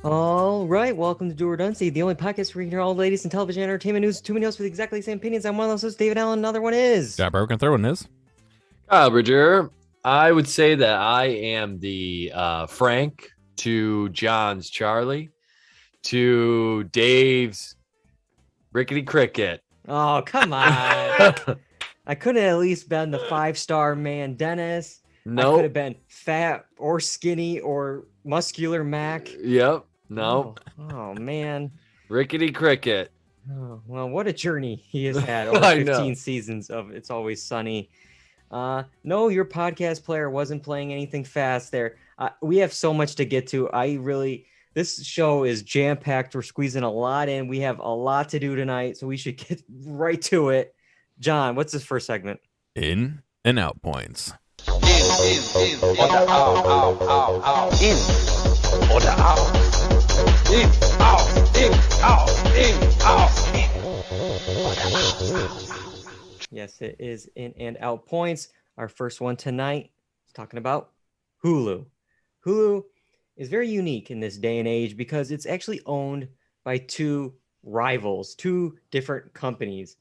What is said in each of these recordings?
All right, welcome to Do or Done the only podcast where you can hear all the latest in television entertainment news. Too many else with exactly the same opinions. I'm one of those hosts, David Allen. Another one is. Yeah, broken through in this. Kyle Bridger, I would say that I am the Frank to John's Charlie to Dave's Rickety Cricket. Oh, come on. I couldn't at least been the 5-star man, Dennis. I could have been fat or skinny or muscular Mac. Yep. No. Oh man. Rickety Cricket. Oh, well, what a journey he has had over 15 seasons of It's Always Sunny. No, your podcast player wasn't playing anything fast there. We have so much to get to. This show is jam-packed. We're squeezing a lot in. We have a lot to do tonight, so we should get right to it. John, what's this first segment? In and out points. In, order out. In, order out. In, out. Yes, it is in and out points. Our first one tonight is talking about Hulu. Hulu is very unique in this day and age because it's actually owned by two rivals, two different companies,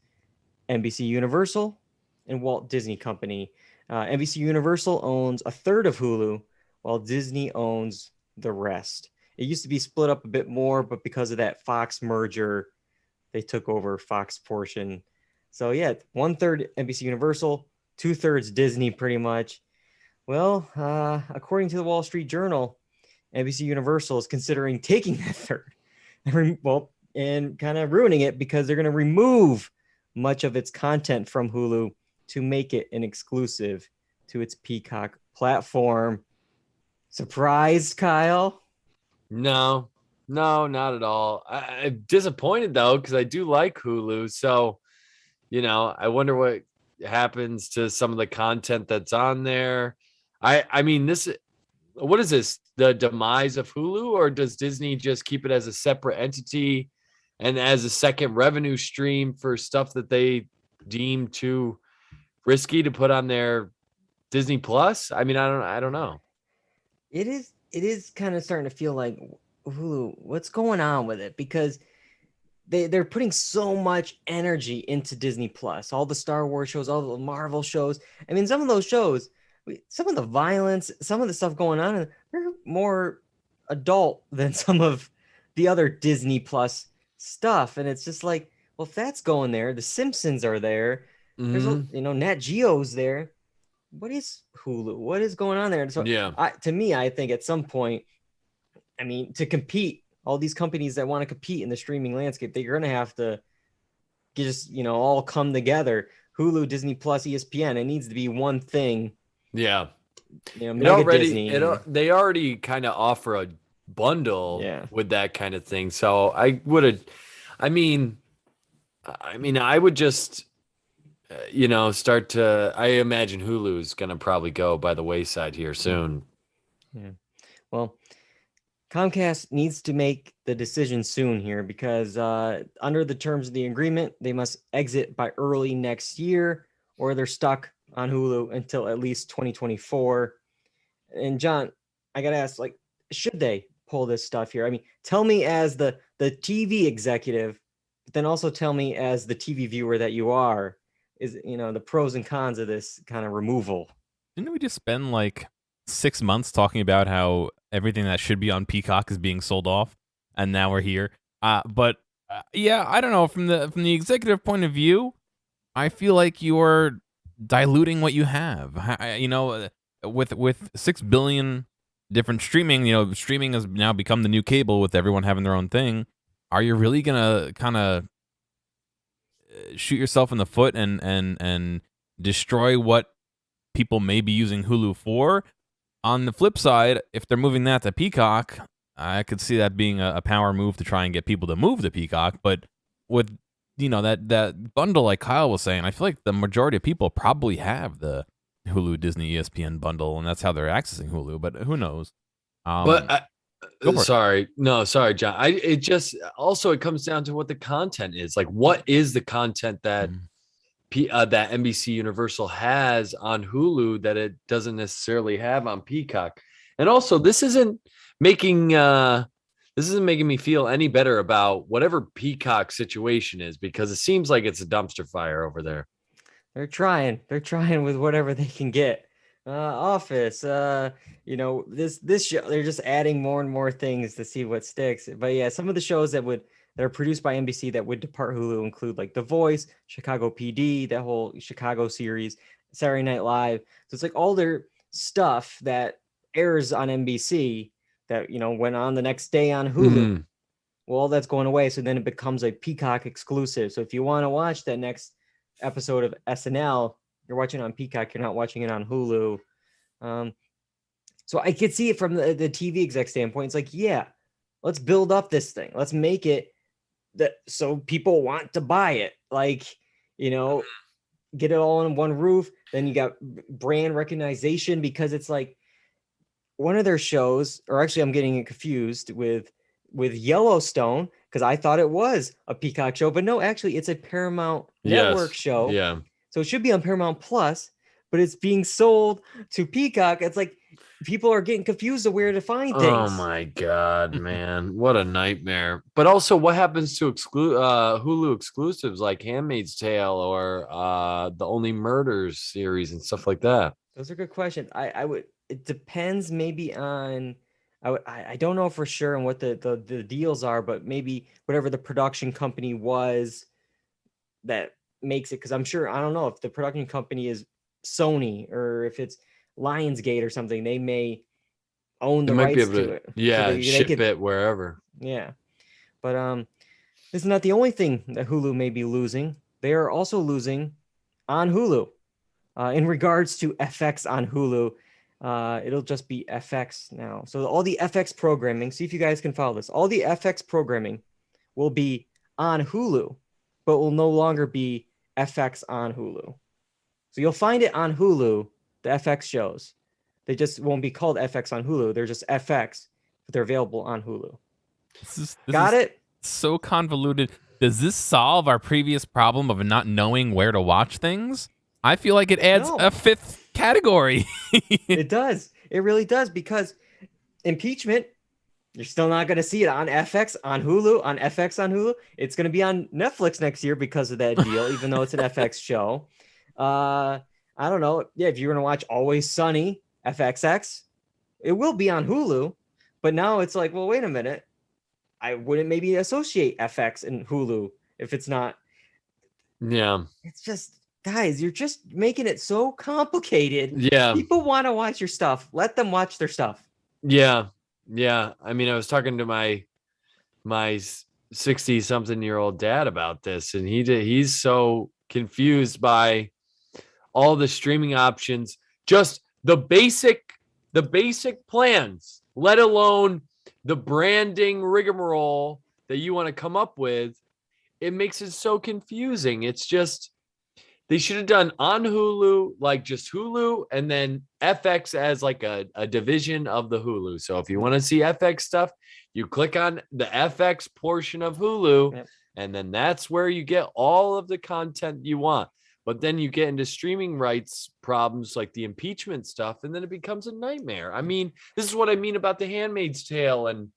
NBC Universal and Walt Disney Company. NBC Universal owns a third of Hulu, while Disney owns the rest. It used to be split up a bit more, but because of that Fox merger, they took over Fox portion. So yeah, 1/3 NBC Universal, 2/3 Disney pretty much. Well, according to the Wall Street Journal, NBC Universal is considering taking that third and kind of ruining it because they're going to remove much of its content from Hulu to make it an exclusive to its Peacock platform. Surprised, Kyle? No, not at all. I'm disappointed though, because I do like Hulu. So, I wonder what happens to some of the content that's on there. I mean, what is this? The demise of Hulu, or does Disney just keep it as a separate entity and as a second revenue stream for stuff that they deem too risky to put on their Disney Plus? I mean, I don't know. It is kind of starting to feel like Hulu, what's going on with it? Because they're putting so much energy into Disney Plus, all the Star Wars shows, all the Marvel shows. I mean, some of those shows, some of the violence, some of the stuff going on, they're more adult than some of the other Disney Plus stuff. And it's just like, well, if that's going there, The Simpsons are there. There's Nat Geo's there. What is Hulu? What is going on there? And so to me, I think at some point, I mean, to compete, all these companies that want to compete in the streaming landscape, they're going to have to just, all come together. Hulu, Disney Plus, ESPN. It needs to be one thing. Yeah. Disney. They already kind of offer a bundle with that kind of thing. So I would just, start to, I imagine Hulu is going to probably go by the wayside here soon. Yeah. Well, Comcast needs to make the decision soon here because under the terms of the agreement, they must exit by early next year or they're stuck on Hulu until at least 2024. And John, I got to ask, should they pull this stuff here? I mean, tell me as the TV executive, but then also tell me as the TV viewer that you are, is, the pros and cons of this kind of removal. Didn't we just spend 6 months talking about how everything that should be on Peacock is being sold off, and now we're here? But I don't know. From the executive point of view, I feel like you're diluting what you have. With 6 billion different streaming, streaming has now become the new cable with everyone having their own thing. Are you really gonna kind of shoot yourself in the foot and destroy what people may be using Hulu for? On the flip side, if they're moving that to Peacock, I could see that being a power move to try and get people to move to Peacock. But with that bundle, like Kyle was saying, I feel like the majority of people probably have the Hulu, Disney, ESPN bundle, and that's how they're accessing Hulu. But who knows? Sorry, John. It just also it comes down to what the content is. Like, what is the content that that NBC Universal has on Hulu that it doesn't necessarily have on Peacock? And also, this isn't making this isn't making me feel any better about whatever Peacock situation is, because it seems like it's a dumpster fire over there. They're trying. They're trying with whatever they can get. Office. This show. They're just adding more and more things to see what sticks. But yeah, some of the shows that are produced by NBC that would depart Hulu include like The Voice, Chicago PD, that whole Chicago series, Saturday Night Live. So it's like all their stuff that airs on NBC that went on the next day on Hulu. Mhm. Well, all that's going away. So then it becomes a Peacock exclusive. So if you want to watch that next episode of SNL, you're watching it on Peacock, you're not watching it on Hulu. So I could see it from the TV exec standpoint. It's like, yeah, let's build up this thing. Let's make it that so people want to buy it. Like, get it all on one roof. Then you got brand recognition, because it's like one of their shows, or actually I'm getting it confused with Yellowstone, because I thought it was a Peacock show, but no, actually it's a Paramount Network show. Yeah. So it should be on Paramount Plus, but it's being sold to Peacock. It's like people are getting confused of where to find things. Oh my God, man. What a nightmare. But also, what happens to Hulu exclusives like Handmaid's Tale or the Only Murders series and stuff like that? Those are good questions. It depends maybe on, I don't know for sure on what the deals are, but maybe whatever the production company was that makes it, because I'm sure, I don't know if the production company is Sony or if it's Lionsgate or something, they may own the rights to it. Yeah, So they ship could- it wherever. Yeah. But this is not the only thing that Hulu may be losing. They are also losing on Hulu. In regards to FX on Hulu, it'll just be FX now. So all the FX programming, see if you guys can follow this. All the FX programming will be on Hulu, but will no longer be FX on Hulu. So you'll find it on Hulu, the FX shows. They just won't be called FX on Hulu. They're just FX, but they're available on Hulu. This Got is it? so convoluted. Does this solve our previous problem of not knowing where to watch things? I feel like it adds No. a fifth category. It does. It really does, because impeachment, you're still not going to see it on FX on Hulu, on FX on Hulu. It's going to be on Netflix next year because of that deal, even though it's an FX show. I don't know. Yeah, if you're going to watch Always Sunny, FXX, it will be on Hulu. But now it's like, well, wait a minute. I wouldn't maybe associate FX and Hulu if it's not. Yeah. It's just, guys, you're just making it so complicated. Yeah. People want to watch your stuff. Let them watch their stuff. Yeah. Yeah. I mean, I was talking to my 60-something-year-old dad about this, and he's so confused by all the streaming options, just the basic plans, let alone the branding rigmarole that you want to come up with. It makes it so confusing. It's just, they should have done on Hulu, like just Hulu, and then FX as like a division of the Hulu. So if you want to see FX stuff, you click on the FX portion of Hulu, Yep. and then that's where you get all of the content you want. But then you get into streaming rights problems like the impeachment stuff, and then it becomes a nightmare. I mean, this is what I mean about The Handmaid's Tale and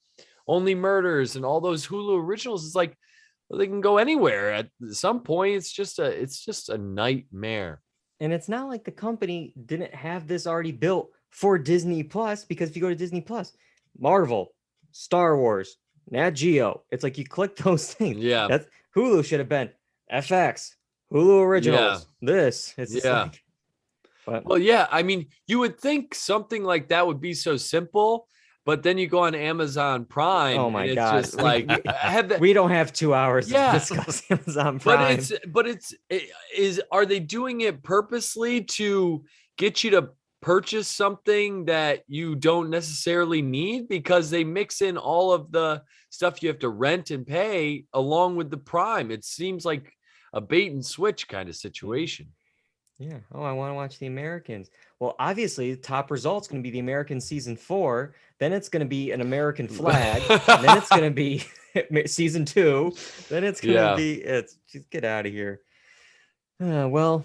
Only Murders and all those Hulu originals. It's like, well, they can go anywhere at some point. It's just a nightmare. And it's not like the company didn't have this already built for Disney Plus, because if you go to Disney Plus, Marvel, Star Wars, Nat Geo, it's like you click those things. Yeah. That's Hulu should have been FX, Hulu Originals. This. It's just Yeah. like, but Well, yeah. I mean, you would think something like that would be so simple, but then you go on Amazon Prime. Oh my and it's God. just like, I have that. we don't have 2 hours Yeah. to discuss Amazon Prime. Are they doing it purposely to get you to purchase something that you don't necessarily need, because they mix in all of the stuff you have to rent and pay along with the Prime? It seems like a bait and switch kind of situation. Yeah. Oh, I want to watch The Americans. Well, obviously, the top result's going to be The Americans season 4. Then it's going to be An American Flag. And then it's going to be season 2. Then it's going to be just get out of here. Well,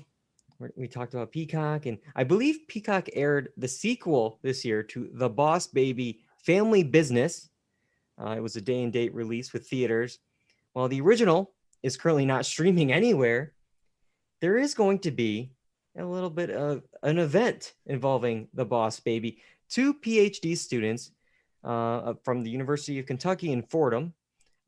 we talked about Peacock, and I believe Peacock aired the sequel this year to The Boss Baby Family Business. It was a day and date release with theaters. While the original is currently not streaming anywhere, there is going to be a little bit of an event involving the Boss Baby. 2 PhD students from the University of Kentucky in Fordham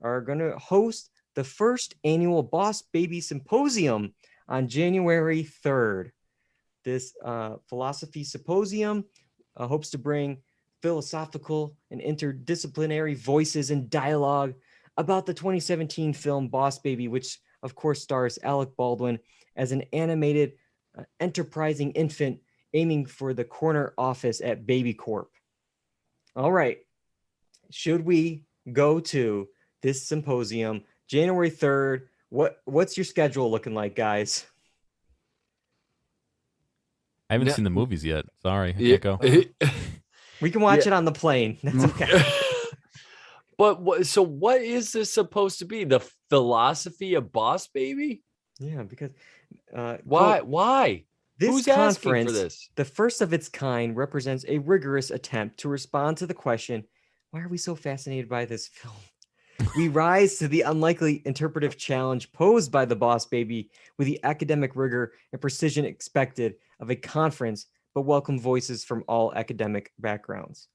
are going to host the first annual Boss Baby Symposium on January 3rd. This philosophy symposium hopes to bring philosophical and interdisciplinary voices and dialogue about the 2017 film Boss Baby, which of course stars Alec Baldwin as an animated, enterprising infant aiming for the corner office at Baby Corp. All right. Should we go to this symposium January 3rd? What's your schedule looking like, guys? I haven't No. seen the movies yet. Sorry, I Yeah. can't go. We can watch Yeah. it on the plane. That's okay. But what is this supposed to be? The philosophy of Boss Baby? Yeah, because Why? quote, Why? this Who's asking for conference, this? the first of its kind, represents a rigorous attempt to respond to the question, why are we so fascinated by this film? We rise to the unlikely interpretive challenge posed by the Boss Baby with the academic rigor and precision expected of a conference, but welcome voices from all academic backgrounds.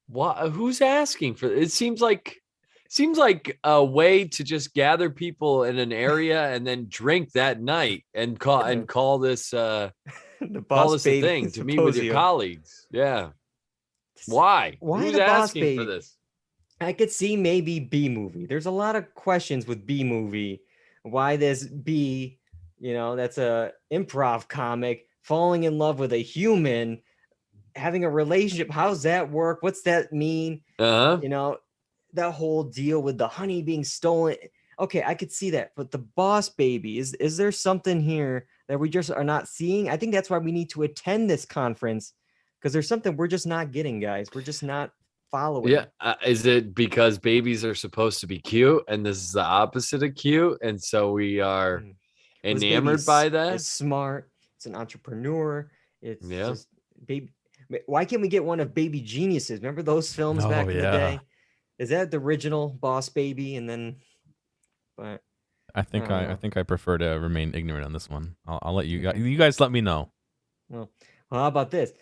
Why? Who's asking for it? Seems like a way to just gather people in an area and then drink that night and call this The call Boss this a Baby thing to meet with your Symposium. colleagues. Yeah. Why? Why Who's the Boss asking Baby? for this? I could see maybe B movie. There's a lot of questions with B movie. Why this B, that's a improv comic falling in love with a human, having a relationship. How's that work? What's that mean? Uh-huh. That whole deal with the honey being stolen. Okay, I could see that. But the Boss Baby, is there something here that we just are not seeing? I think that's why we need to attend this conference, because there's something we're just not getting, guys. We're just not following. Yeah. Is it because babies are supposed to be cute and this is the opposite of cute? And so we are Mm. This baby enamored by is that? smart. It's an entrepreneur. It's Yeah. just baby. Why can't we get one of Baby Geniuses? Remember those films back in the yeah. day? Is that the original Boss Baby? And then, but I think I don't know. I think I prefer to remain ignorant on this one. I'll let you guys. You guys let me know. well, how about this?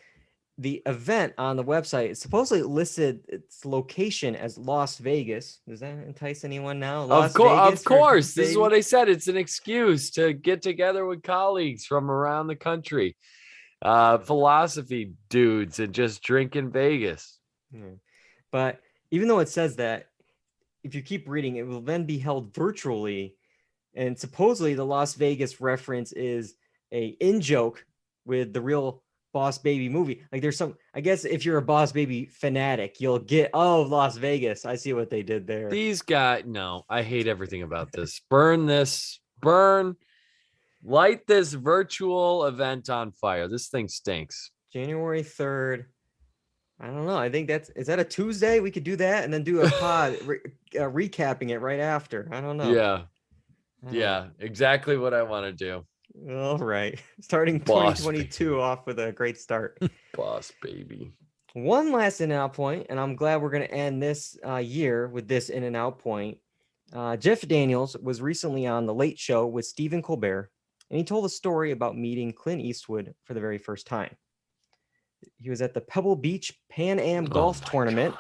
The event on the website is supposedly listed its location as Las Vegas. Does that entice anyone now? Of course. This is what I said. It's an excuse to get together with colleagues from around the country. Philosophy dudes and just drink in Vegas. But even though it says that, if you keep reading, it will then be held virtually. And supposedly the Las Vegas reference is a in-joke with the real Boss Baby movie. Like there's some, I guess if you're a Boss Baby fanatic, you'll get, Las Vegas. I see what they did there. These guys, no, I hate everything about this. Light this virtual event on fire. This thing stinks. January 3rd. I don't know. I think is that a Tuesday? We could do that and then do a pod recapping it right after. I don't know. Yeah. I don't Yeah. Exactly what I want to do. know. All right. Starting Boss 2022 off with a great start. Boss Baby. One last in and out point, and I'm glad we're going to end this year with this in and out point. Jeff Daniels was recently on The Late Show with Stephen Colbert, and he told a story about meeting Clint Eastwood for the very first time. He was at the Pebble Beach Pan Am golf tournament,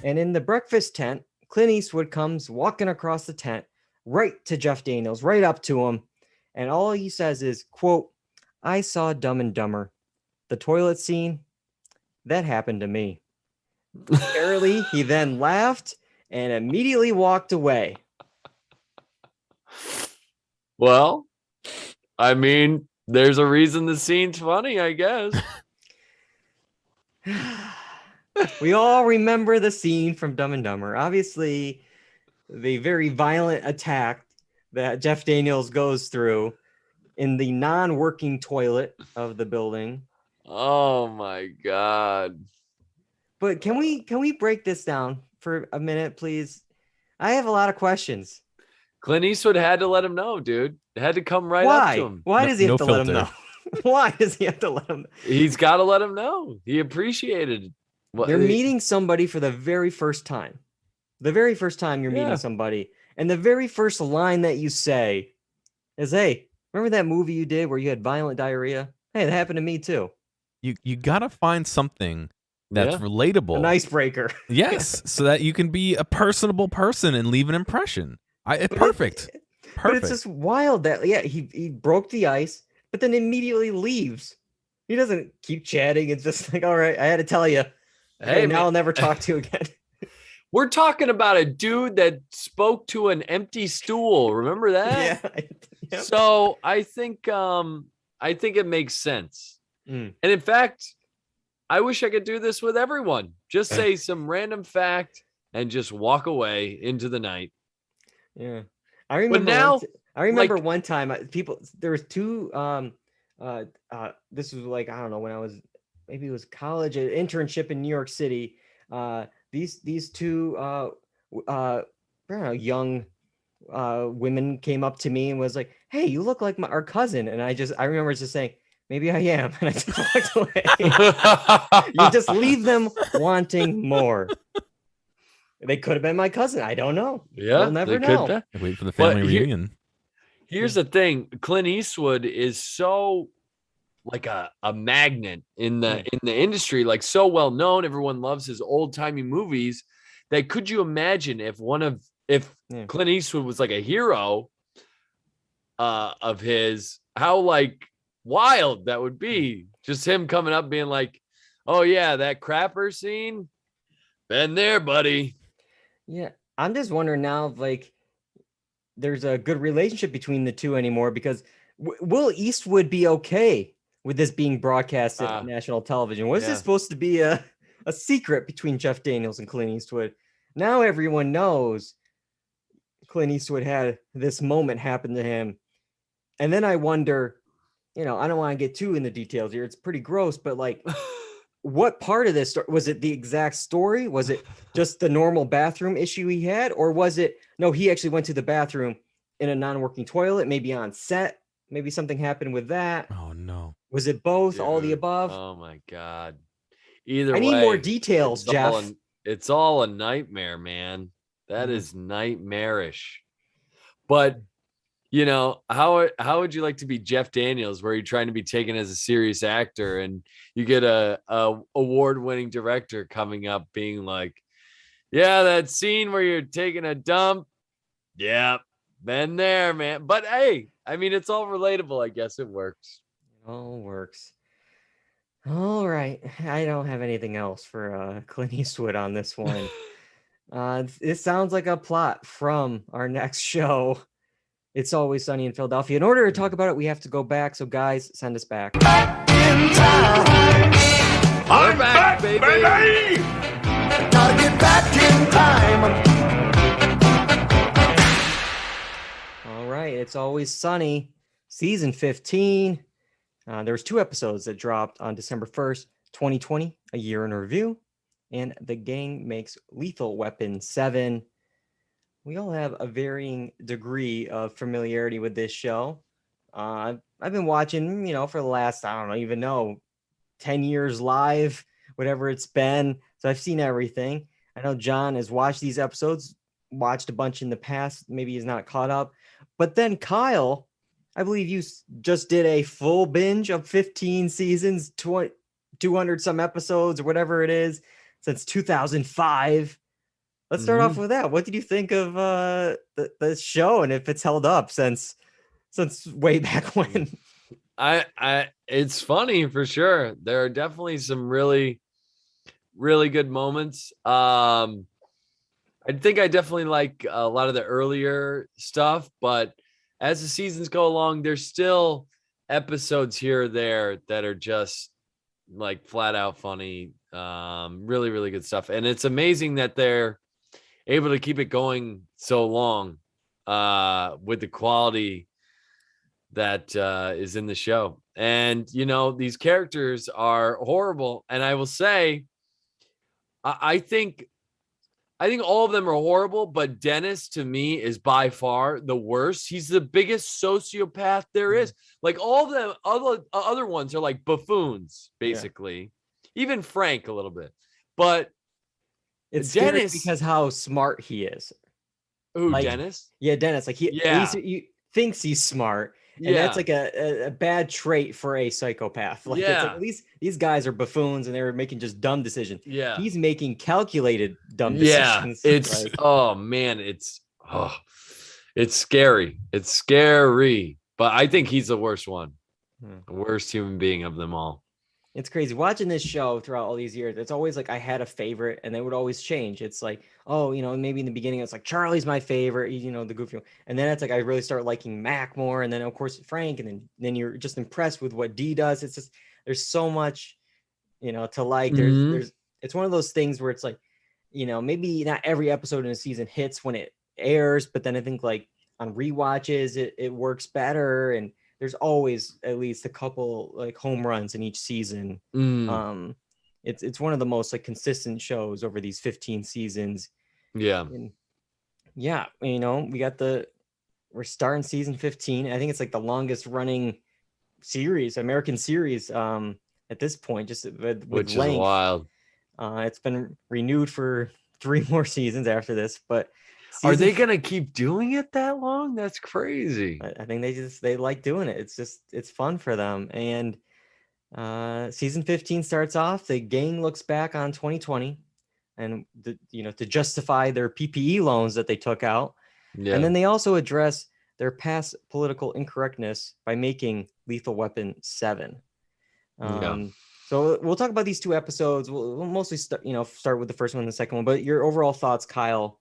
and in the breakfast tent, Clint Eastwood comes walking across the tent right to Jeff Daniels, right up to him, and all he says is, quote, "I saw Dumb and Dumber. The toilet scene, that happened to me." Apparently, he then laughed and immediately walked away. Well, I mean, there's a reason the scene's funny, I guess. We all remember the scene from Dumb and Dumber. Obviously, the very violent attack that Jeff Daniels goes through in the non-working toilet of the building. Oh my God. But can we break this down for a minute, please? I have a lot of questions. Clint Eastwood had to let him know, dude. Had to come right up to him. Why No- does he have no to let him filter. know? Why does he have to let him know? He's got to let him know. He appreciated Well, They're meeting somebody for the very first time. The very first time you're Yeah. meeting somebody, and the very first line that you say is, "Hey, remember that movie you did where you had violent diarrhea? Hey, that happened to me too." You gotta find something that's Yeah. relatable. An icebreaker. Yes, so that you can be a personable person and leave an impression. Perfect. But it's just wild that he broke the ice, but then immediately leaves. He doesn't keep chatting. It's just like, all right, I had to tell you. Hey, Hey, now man. I'll never talk to you again. We're talking about a dude that spoke to an empty stool. Remember that? Yeah. Yep. So I think it makes sense. Mm. And in fact, I wish I could do this with everyone. Just say some random fact and just walk away into the night. Yeah. I remember now, like- one time there was two this was like, I don't know, when I was, maybe it was college, an internship in New York City. These two I don't know, young women came up to me and was like, "Hey, you look like our cousin." And I remember just saying, "Maybe I am." And I just walked away. You just leave them wanting more. They could have been my cousin. I don't know. Yeah, We'll never they could know. be. Wait for the But family reunion. Here's the thing: Clint Eastwood is so like a magnet in the industry, like so well known. Everyone loves his old timey movies. That could you imagine if Clint Eastwood was like a hero of his, how like wild that would be. Just him coming up being like, "Oh yeah, that crapper scene, been there, buddy." Yeah, I'm just wondering now if like there's a good relationship between the two anymore, because will Eastwood be okay with this being broadcasted on national television? Was this supposed to be a secret between Jeff Daniels and Clint Eastwood? Now everyone knows Clint Eastwood had this moment happen to him. And then I wonder, I don't want to get too in the details here. It's pretty gross, but like, what part of this was it the exact story? Was it just the normal bathroom issue he had? Or was it, no, he actually went to the bathroom in a non-working toilet, maybe on set, maybe something happened with that. Oh no. Was it both? Dude, all the above? Oh my God. Either way, I need more details, Jeff. It's all a nightmare, man. That is nightmarish. But how would you like to be Jeff Daniels, where you're trying to be taken as a serious actor and you get a award-winning director coming up being like, "Yeah, that scene where you're taking a dump. Yeah, been there, man." But hey, I mean, it's all relatable. I guess it works. It all works. All right. I don't have anything else for Clint Eastwood on this one. It sounds like a plot from our next show. It's Always Sunny in Philadelphia. In order to talk about it, we have to go back. So, guys, send us back. We're back, baby. Gotta get back in time. All right. It's Always Sunny, season 15. There was 2 episodes that dropped on December 1st, 2020, a year in review. And The Gang Makes Lethal Weapon 7. We all have a varying degree of familiarity with this show. I've been watching, for the last, I don't even know, 10 years live, whatever it's been. So I've seen everything. I know John has watched these episodes, watched a bunch in the past. Maybe he's not caught up. But then Kyle, I believe you just did a full binge of 15 seasons, 200 some episodes or whatever it is, since 2005. Let's start off with that. What did you think of the show, and if it's held up since way back when? It's funny for sure. There are definitely some really, really good moments. I think I definitely like a lot of the earlier stuff, but as the seasons go along, there's still episodes here or there that are just like flat out funny. Really, really good stuff. And it's amazing that they're able to keep it going so long with the quality that is in the show. And, these characters are horrible. And I will say, I think all of them are horrible, but Dennis to me is by far the worst. He's the biggest sociopath there is. Like all of them, other ones are like buffoons, basically. Even Frank a little bit. But It's scary Dennis- because how smart he is. who, Like, Dennis? Yeah, Dennis. Like at Yeah. least he thinks he's smart, and Yeah. that's like a bad trait for a psychopath. Like it's like Yeah. at least these guys are buffoons and they're making just dumb decisions. Yeah. He's making calculated dumb Yeah. decisions. It's like, oh man, it's scary. It's scary. But I think he's the worst one. Hmm. The worst human being of them all. it's crazy watching this show throughout all these years. It's always like I had a favorite, and they would always change. It's like, oh, maybe in the beginning it's like Charlie's my favorite, the goofy one, and then it's like I really start liking Mac more, and then of course Frank, and then you're just impressed with what D does. It's just there's so much, to like. Mhm. There's it's one of those things where it's like, maybe not every episode in a season hits when it airs, but then I think like on rewatches it works better, and there's always at least a couple like home runs in each season. Mm, It's one of the most like consistent shows over these 15 seasons. yeah. And yeah, we're starting season 15. I think it's like the longest running American series at this point, just with Which length. is wild. It's been renewed for 3 more seasons after this, but Are season they gonna keep doing it that long? That's crazy. I think they like doing it. It's fun for them. And season 15 starts off. The gang looks back on 2020 and to justify their PPE loans that they took out. Yeah. And then they also address their past political incorrectness by making Lethal Weapon 7. Yeah. So we'll talk about these 2 episodes. We'll mostly start with the first one and the second one. But your overall thoughts, Kyle,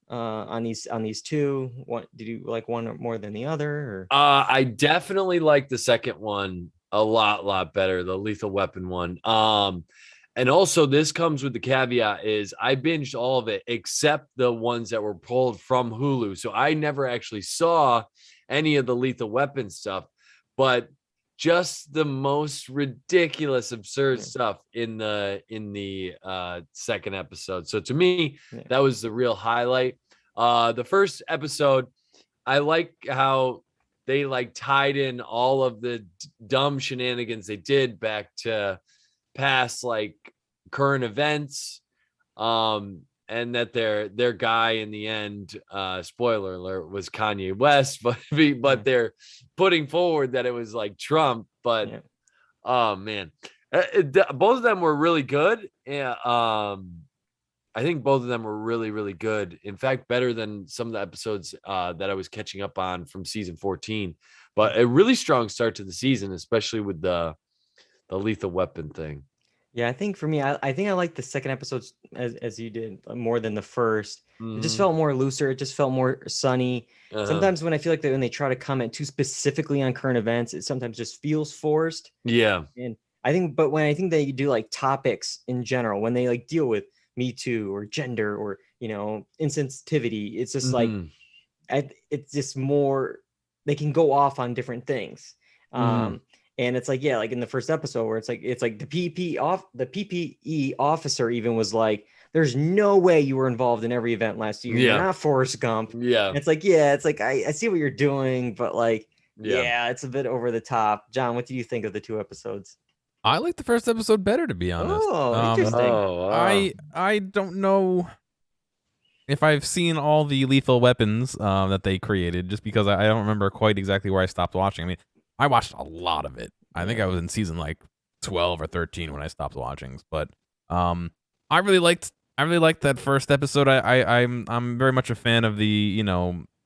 on these 2. What did you like one more than the other? Or? I definitely like the second one a lot better, the Lethal Weapon one. And also this comes with the caveat is I binged all of it except the ones that were pulled from Hulu. So I never actually saw any of the Lethal Weapon stuff, but just the most ridiculous, absurd stuff in the second episode. So to me, that was the real highlight. The first episode, I like how they like tied in all of the dumb shenanigans they did back to past like current events. And that their guy in the end, spoiler alert, was Kanye West, but they're putting forward that it was like Trump. But oh man, both of them were really good. Yeah, I think both of them were really, really good. In fact, better than some of the episodes that I was catching up on from season 14. But a really strong start to the season, especially with the Lethal Weapon thing. Yeah, I think for me, I think I liked the second episodes as you did more than the first. It just felt more looser. It just felt more sunny. Sometimes when I feel like when they try to comment too specifically on current events, it sometimes just feels forced. Yeah. And but when I think they do like topics in general, when they like deal with Me Too or gender or insensitivity, it's just like it's just more. They can go off on different things. And it's like, like in the first episode where it's like the PPE officer even was like, there's no way you were involved in every event last year. You're not Forrest Gump. Yeah. And it's like, I see what you're doing, but like, it's a bit over the top. John, what do you think of the 2 episodes? I like the first episode better, to be honest. Oh, interesting. I don't know if I've seen all the Lethal Weapons that they created, just because I don't remember quite exactly where I stopped watching. I mean, I watched a lot of it. I think I was in season like 12 or 13 when I stopped watching. But I really liked that first episode. I'm very much a fan of the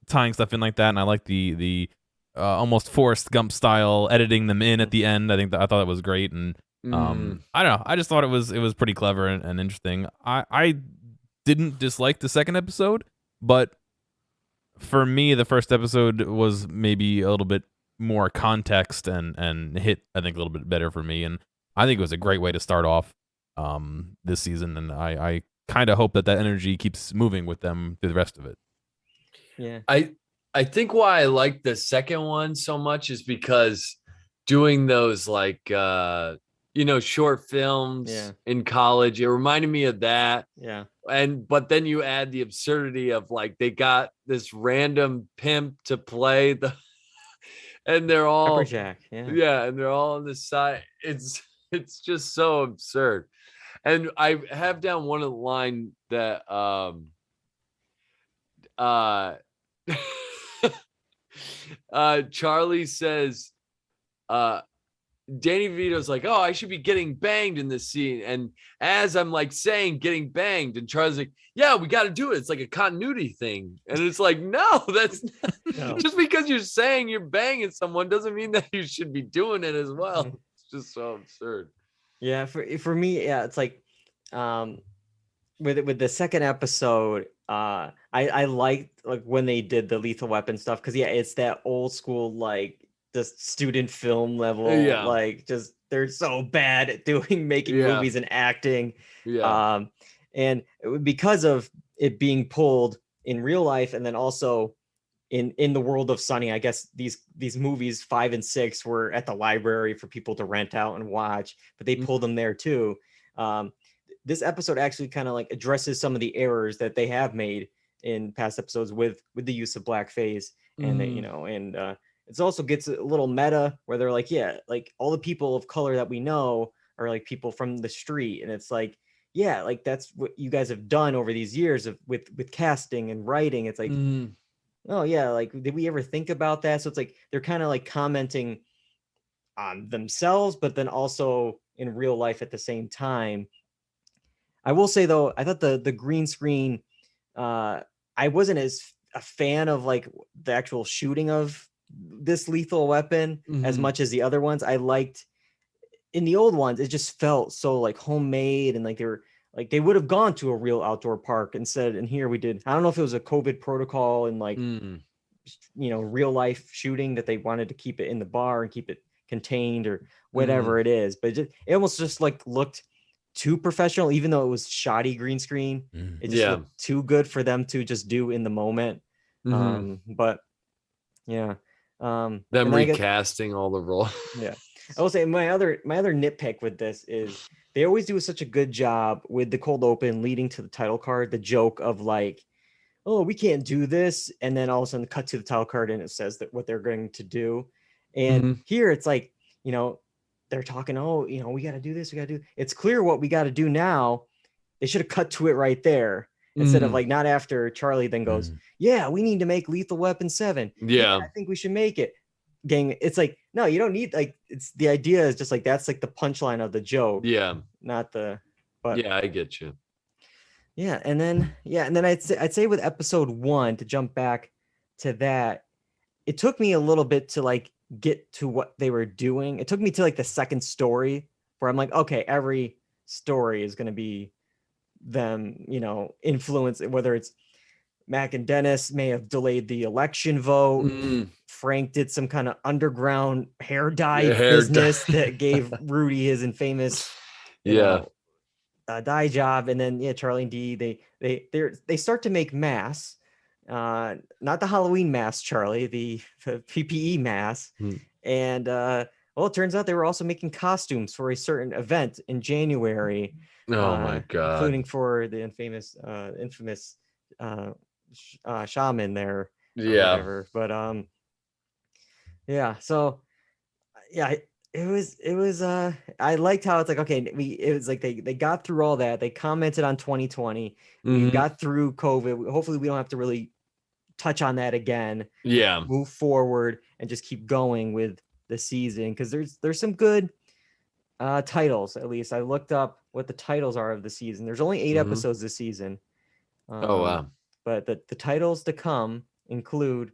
tying stuff in like that, and I like the almost Forrest Gump style editing them in at the end. I thought that was great, and I don't know. I just thought it was pretty clever and interesting. I didn't dislike the second episode, but for me, the first episode was maybe a little bit more context and hit, I think, a little bit better for me. And I think it was a great way to start off this season. And I kind of hope that energy keeps moving with them through the rest of it. Yeah. I think why I like the second one so much is because doing those like, short films in college, it reminded me of that. Yeah. But then you add the absurdity of like, they got this random pimp to play and they're all Pepperjack, and they're all on the side. It's just so absurd. And I have down one of the line that Charlie says, Danny DeVito's like, oh, I should be getting banged in this scene. And as I'm like saying getting banged, and Charlie's like, yeah, we got to do it. It's like a continuity thing. And it's like, no, that's No. just because you're saying you're banging someone doesn't mean that you should be doing it as well. It's just so absurd. Yeah, for me, yeah, it's like with the second episode, I liked like when they did the Lethal Weapon stuff, because yeah, it's that old school like the student film level, Yeah. like just they're so bad at making Yeah. movies and acting. Yeah. And because of it being pulled in real life, and then also in the world of Sunny, I guess these movies 5 and 6 were at the library for people to rent out and watch, but they pulled them there too. This episode actually kind of like addresses some of the errors that they have made in past episodes with the use of blackface, and that, you know, and it's also gets a little meta where they're like, yeah, like all the people of color that we know are like people from the street, and it's like, yeah, like that's what you guys have done over these years of with casting and writing. It's like, oh yeah, like did we ever think about that? So it's like they're kind of like commenting on themselves, but then also in real life at the same time. I will say though, I thought the green screen, I wasn't as a fan of like the actual shooting of this Lethal Weapon as much as the other ones. I liked in the old ones, it just felt so like homemade, and like they were like they would have gone to a real outdoor park instead. And here we did. I don't know if it was a COVID protocol and like you know, real life shooting that they wanted to keep it in the bar and keep it contained or whatever it is, but it almost just like looked too professional, even though it was shoddy green screen. It just looked too good for them to just do in the moment. But yeah, them and I guess- recasting all the roles. yeah, I will say my other nitpick with this is they always do such a good job with the cold open leading to the title card. The joke of like, oh, we can't do this, and then all of a sudden cut to the title card and it says that what they're going to do. And here it's like, you know, they're talking, oh, you know, we got to do this, we got to do. It's clear what we got to do now. They should have cut to it right there instead of like not after Charlie then goes, yeah, we need to make Lethal Weapon 7. Yeah. I think we should make it. Gang, it's like, no, you don't need, like, it's the idea is just like that's like the punchline of the joke. Yeah. Not the, but Yeah, I get you. yeah, and then I'd say with episode 1, to jump back to that, it took me a little bit to like get to what they were doing. It took me to like the second story where I'm like, okay, every story is going to be them, you know, influence, whether it's Mac and Dennis may have delayed the election vote. Frank did some kind of underground hair dye business that gave Rudy his infamous dye job. And then Charlie and Dee, they start to make masks, not the Halloween mask, Charlie, the PPE mask. And well, it turns out they were also making costumes for a certain event in January. Oh my god, including for the infamous shaman there. Whatever. But yeah, so yeah, it was I liked how it's like, okay, it was like they got through all that. They commented on 2020. We got through COVID. Hopefully we don't have to really touch on that again. Yeah, move forward and just keep going with the season, because there's some good titles. At least I looked up what the titles are of the season. There's only 8 episodes this season. Oh wow. But the titles to come include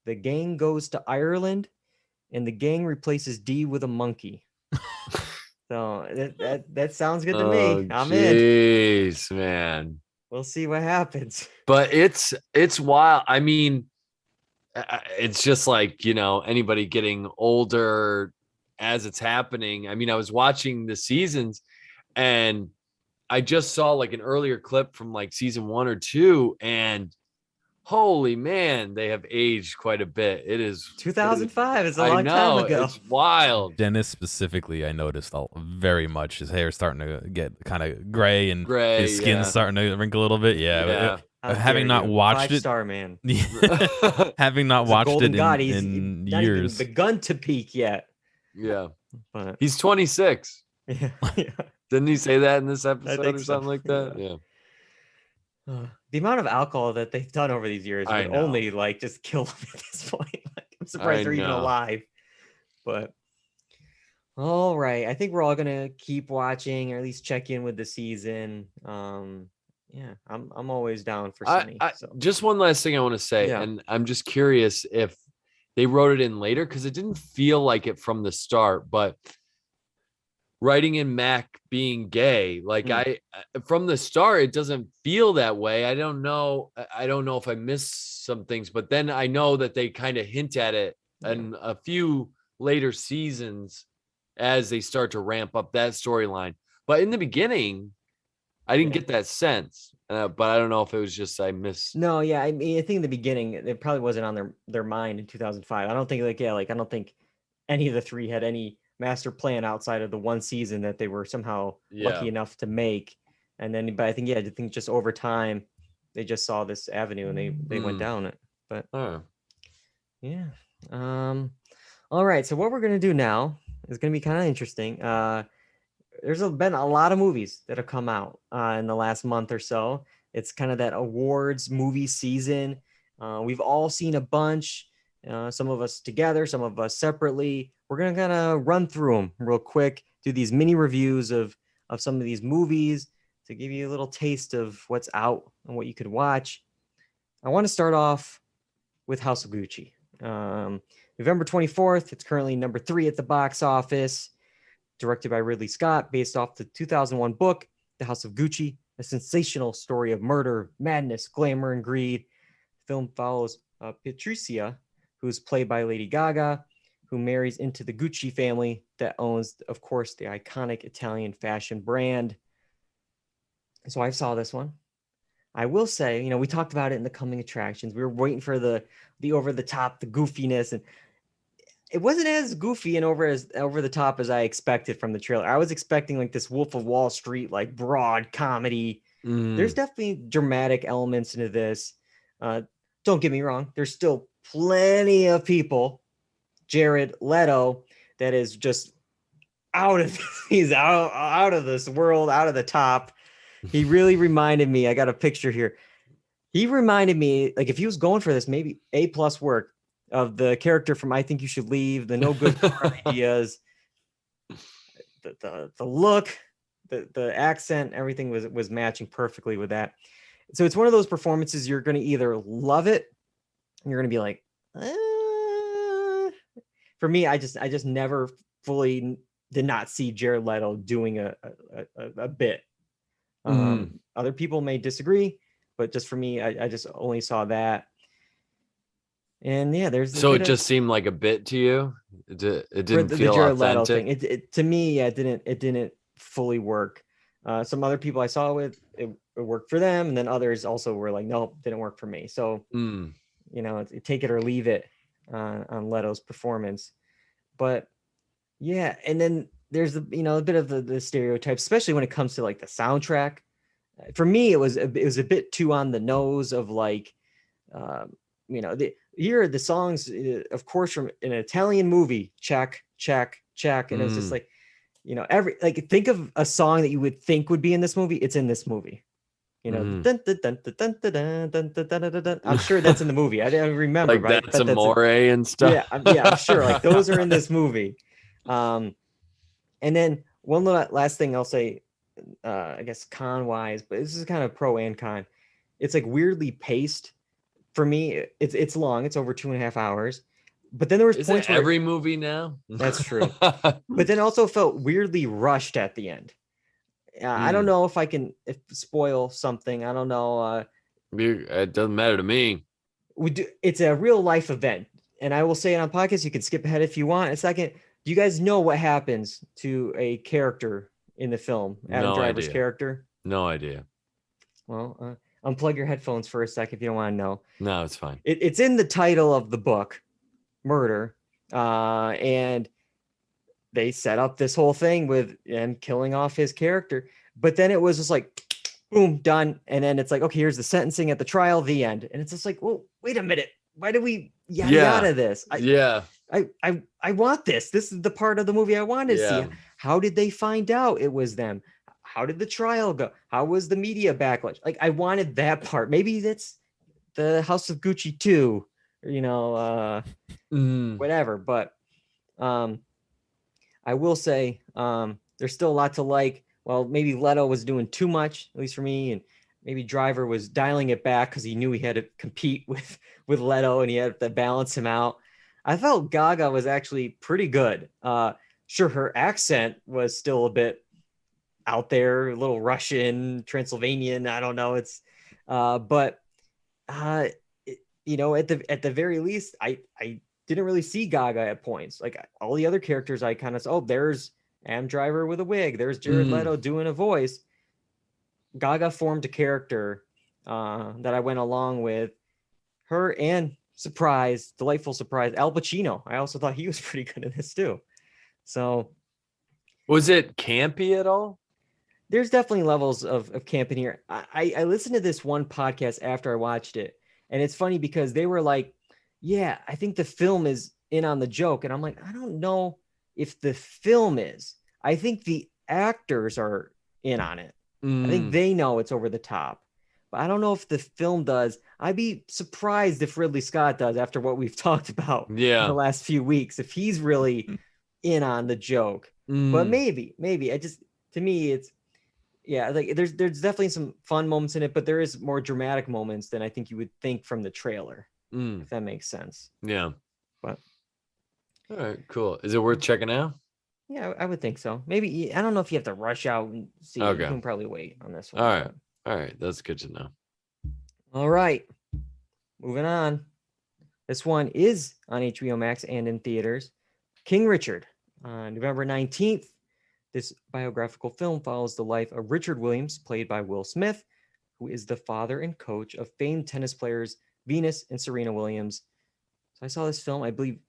The Gang Goes to Ireland and The Gang Replaces D with a Monkey. So that sounds good to me. I'm in. Jeez, man. We'll see what happens. But it's wild. I mean, it's just like, you know, anybody getting older as it's happening. I mean, I was watching the seasons and I just saw like an earlier clip from like season 1 or 2, and holy man, they have aged quite a bit. It is 2005. It's a long time ago. It's wild. Dennis specifically, I noticed very much his hair starting to get kind of gray, and his skin's starting to wrinkle a little bit. Yeah. Having not watched it, 5-star man. Having not watched it in not years, even begun to peak yet. Yeah, but he's 26. Yeah. Didn't he say that in this episode think or so, something like that? yeah. Yeah. The amount of alcohol that they've done over these years I would know. only like just kill them at this point. Like, I'm surprised I they're even know. alive. But all right, I think we're all gonna keep watching or at least check in with the season. Yeah, I'm always down for Sunny. So Just one last thing I want to say, Yeah. and I'm just curious if they wrote it in later because it didn't feel like it from the start, but writing in Mac being gay, like Mm. from the start, it doesn't feel that way. I don't know. I don't know if I missed some things, but then I know that they kind of hint at it in a few later seasons as they start to ramp up that storyline. But in the beginning, I didn't Yeah. get that sense. But I don't know if it was just I missed. No, yeah, I mean, I think in the beginning it probably wasn't on their mind in 2005. I don't think I don't think any of the three had any master plan outside of the one season that they were somehow lucky Yeah. enough to make. And then, but I think just over time they just saw this avenue and they went down it. But Oh. yeah. All right. So what we're gonna do now is gonna be kind of interesting. Been a lot of movies that have come out in the last month or so. It's kind of that awards movie season. We've all seen a bunch. Some of us together, some of us separately. We're gonna kind of run through them real quick, do these mini reviews of some of these movies to give you a little taste of what's out and what you could watch. I want to start off with House of Gucci. November 24th. It's currently number 3 at the box office. Directed by Ridley Scott, based off the 2001 book, The House of Gucci, a sensational story of murder, madness, glamour, and greed. The film follows Patricia, who's played by Lady Gaga, who marries into the Gucci family that owns, of course, the iconic Italian fashion brand. So I saw this one. I will say, we talked about it in the coming attractions. We were waiting for the over the top, the goofiness, and it wasn't as goofy and over the top as I expected from the trailer. I was expecting like this Wolf of Wall Street, like broad comedy. There's definitely dramatic elements into this. Don't get me wrong. There's still plenty of people. Jared Leto, that is just he's out of this world, out of the top. He really reminded me. I got a picture here. He reminded me, like, if he was going for this, maybe A+ work of the character from I Think You Should Leave, the no good car ideas, the look, the accent, everything was matching perfectly with that. So it's one of those performances you're going to either love it, and you're going to be like, For me, I just never fully did not see Jared Leto doing a bit. Other people may disagree, but just for me, I just only saw that. And yeah, So it just seemed like a bit to you. It didn't the feel Jared Leto authentic. thing. To me, yeah, it didn't fully work. Some other people I saw with it worked for them, and then others also were like, nope, didn't work for me. So take it or leave it on Leto's performance. But yeah, and then there's a bit of the stereotypes, especially when it comes to like the soundtrack. For me, it was a bit too on the nose of like, here are the songs, of course, from an Italian movie. Check, and it was just like, think of a song that you would think would be in this movie. It's in this movie. I'm sure that's in the movie. I didn't remember. Like right? that's Amore and stuff. Yeah, I'm sure. Like those are in this movie. And then one last thing I'll say, I guess con wise, but this is kind of pro and con. It's like weirdly paced. For me, it's long. It's over 2.5 hours. But then there was points where every movie now. That's true. But then also felt weirdly rushed at the end. I don't know if I can spoil something. I don't know. It doesn't matter to me. It's a real life event, and I will say it on podcast. You can skip ahead if you want. A second. Do you guys know what happens to a character in the film? Adam Driver's character. No idea. Well, unplug your headphones for a second if you don't want to know. No, it's fine. It's in the title of the book, Murder, and they set up this whole thing with him killing off his character. But then it was just like, boom, done. And then it's like, okay, here's the sentencing at the trial, the end. And it's just like, well, wait a minute. Why do we yada this? I want this. This is the part of the movie I wanted to see. How did they find out it was them? how did the trial go? How was the media backlash? Like, I wanted that part. Maybe that's the House of Gucci too, or, whatever. But I will say there's still a lot to like. Well, maybe Leto was doing too much, at least for me, and maybe Driver was dialing it back because he knew he had to compete with Leto and he had to balance him out. I felt Gaga was actually pretty good. Sure, her accent was still a bit out there, a little Russian, Transylvanian. I don't know. But at the very least, I didn't really see Gaga at points. Like all the other characters, I kind of saw. Oh, there's Am Driver with a wig. There's Jared Leto doing a voice. Gaga formed a character that I went along with her, and delightful surprise, Al Pacino. I also thought he was pretty good in this too. So, was it campy at all? There's definitely levels of camp in here. I listened to this one podcast after I watched it, and it's funny because they were like, yeah, I think the film is in on the joke. And I'm like, I don't know if the film is. I think the actors are in on it. I think they know it's over the top. But I don't know if the film does. I'd be surprised if Ridley Scott does after what we've talked about in the last few weeks, if he's really in on the joke. But maybe. To me, it's, yeah, like there's definitely some fun moments in it, but there is more dramatic moments than I think you would think from the trailer, if that makes sense. Yeah. But all right, cool. Is it worth checking out? Yeah, I would think so. Maybe, I don't know if you have to rush out and see. Okay. You can probably wait on this one. All right. That's good to know. All right. Moving on. This one is on HBO Max and in theaters. King Richard, on November 19th. This biographical film follows the life of Richard Williams, played by Will Smith, who is the father and coach of famed tennis players Venus and Serena Williams. So I saw this film, I believe,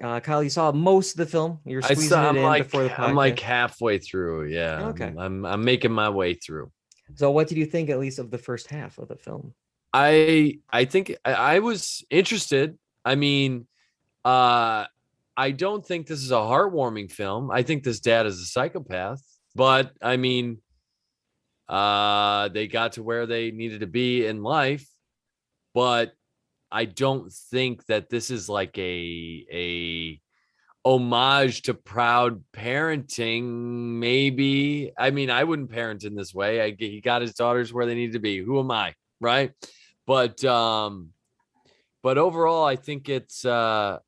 Kyle, you saw most of the film. You're squeezing it in before the podcast. I'm like halfway through. Yeah. Okay. I'm making my way through. So what did you think, at least, of the first half of the film? I think I was interested. I mean, I don't think this is a heartwarming film. I think this dad is a psychopath. But I mean, they got to where they needed to be in life. But I don't think that this is like a homage to proud parenting. Maybe. I mean, I wouldn't parent in this way. He got his daughters where they needed to be. Who am I? Right. But overall, I think it's good.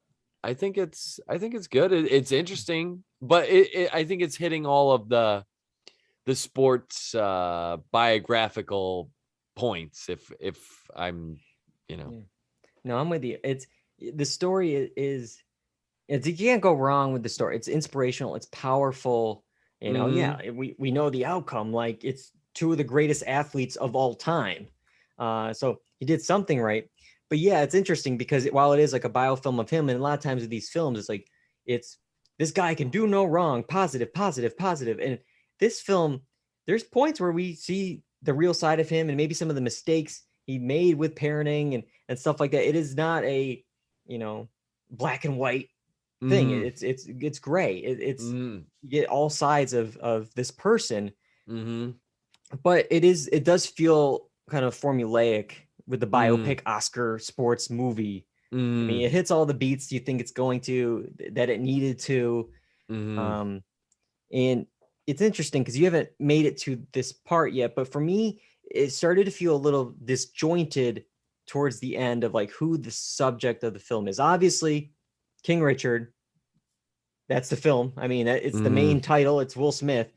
It's interesting, but I think it's hitting all of the sports biographical points. If I'm, No, I'm with you. The story is you can't go wrong with the story. It's inspirational. It's powerful. Yeah, we know the outcome. Like, it's two of the greatest athletes of all time. So he did something right. But yeah, it's interesting because while it is like a biofilm of him, and a lot of times with these films, it's like, it's this guy can do no wrong, positive. And this film, there's points where we see the real side of him and maybe some of the mistakes he made with parenting and stuff like that. It is not a, black and white thing. It's gray. You get all sides of this person, but it does feel kind of formulaic with the biopic Oscar sports movie. I mean, it hits all the beats you think it's going to, that it needed to. And it's interesting because you haven't made it to this part yet, but for me, it started to feel a little disjointed towards the end of like who the subject of the film is. Obviously, King Richard, that's the film. I mean, it's the main title. It's Will Smith.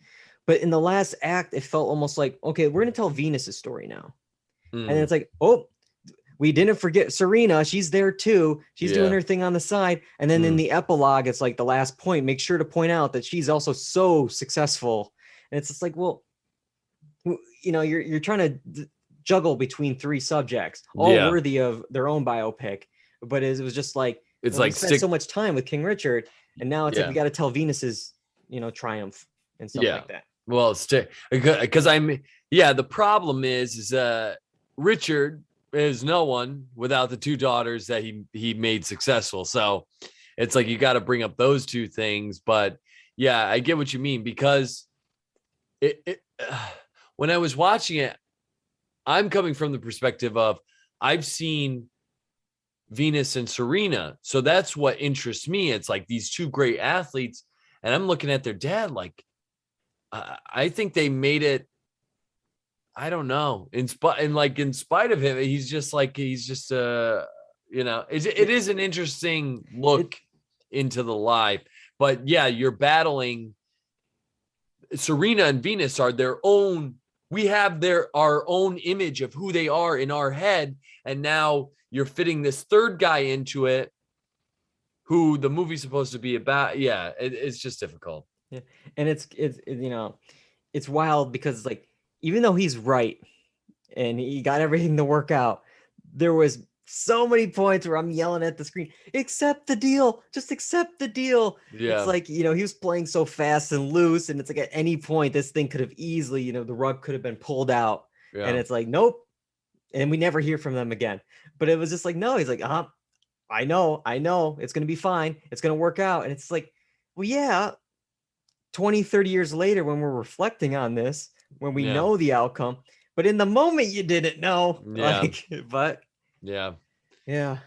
But in the last act, it felt almost like, okay, we're going to tell Venus's story now. And then it's like, oh, we didn't forget Serena. She's there too. She's doing her thing on the side. And then in the epilogue, it's like the last point, make sure to point out that she's also so successful. And it's just like, well, you're trying to juggle between three subjects, all worthy of their own biopic. But it was just like, it's like spent so much time with King Richard. And now it's like, we got to tell Venus's, triumph and stuff like that. Well, because the problem is Richard is no one without the two daughters that he made successful. So it's like, you got to bring up those two things. But yeah, I get what you mean, because when I was watching it, I'm coming from the perspective of I've seen Venus and Serena. So that's what interests me. It's like these two great athletes, and I'm looking at their dad like, I think they made it. I don't know. In spite of him, he's just it is an interesting look into the life. But yeah, you're battling. Serena and Venus are their own. We have our own image of who they are in our head, and now you're fitting this third guy into it, who the movie's supposed to be about. Yeah, it's just difficult. Yeah, and it's it's wild because like even though he's right and he got everything to work out, there was so many points where I'm yelling at the screen, accept the deal, just accept the deal. Yeah. It's like, he was playing so fast and loose, and it's like at any point this thing could have easily, the rug could have been pulled out. Yeah. And it's like, nope. And we never hear from them again. But it was just like, no, he's like, I know, it's going to be fine. It's going to work out. And it's like, well, yeah, 20, 30 years later, when we're reflecting on this, when we know the outcome, but in the moment you didn't know. Yeah. But yeah.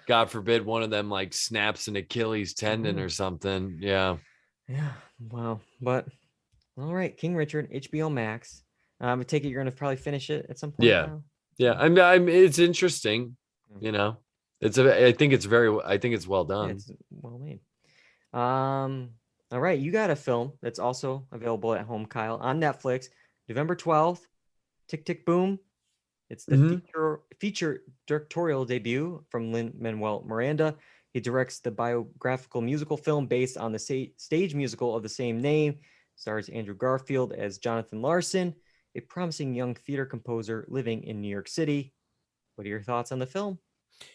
God forbid one of them like snaps an Achilles tendon or something. Yeah. Wow. But all right, King Richard, HBO Max. I take it you're gonna probably finish it at some point. Yeah. I'm it's interesting. I think it's well done. It's well made. All right, you got a film that's also available at home, Kyle, on Netflix, November 12th. Tick Tick Boom. It's the feature directorial debut from Lin-Manuel Miranda. He directs the biographical musical film based on the stage musical of the same name. Stars Andrew Garfield as Jonathan Larson, a promising young theater composer living in New York City. What are your thoughts on the film?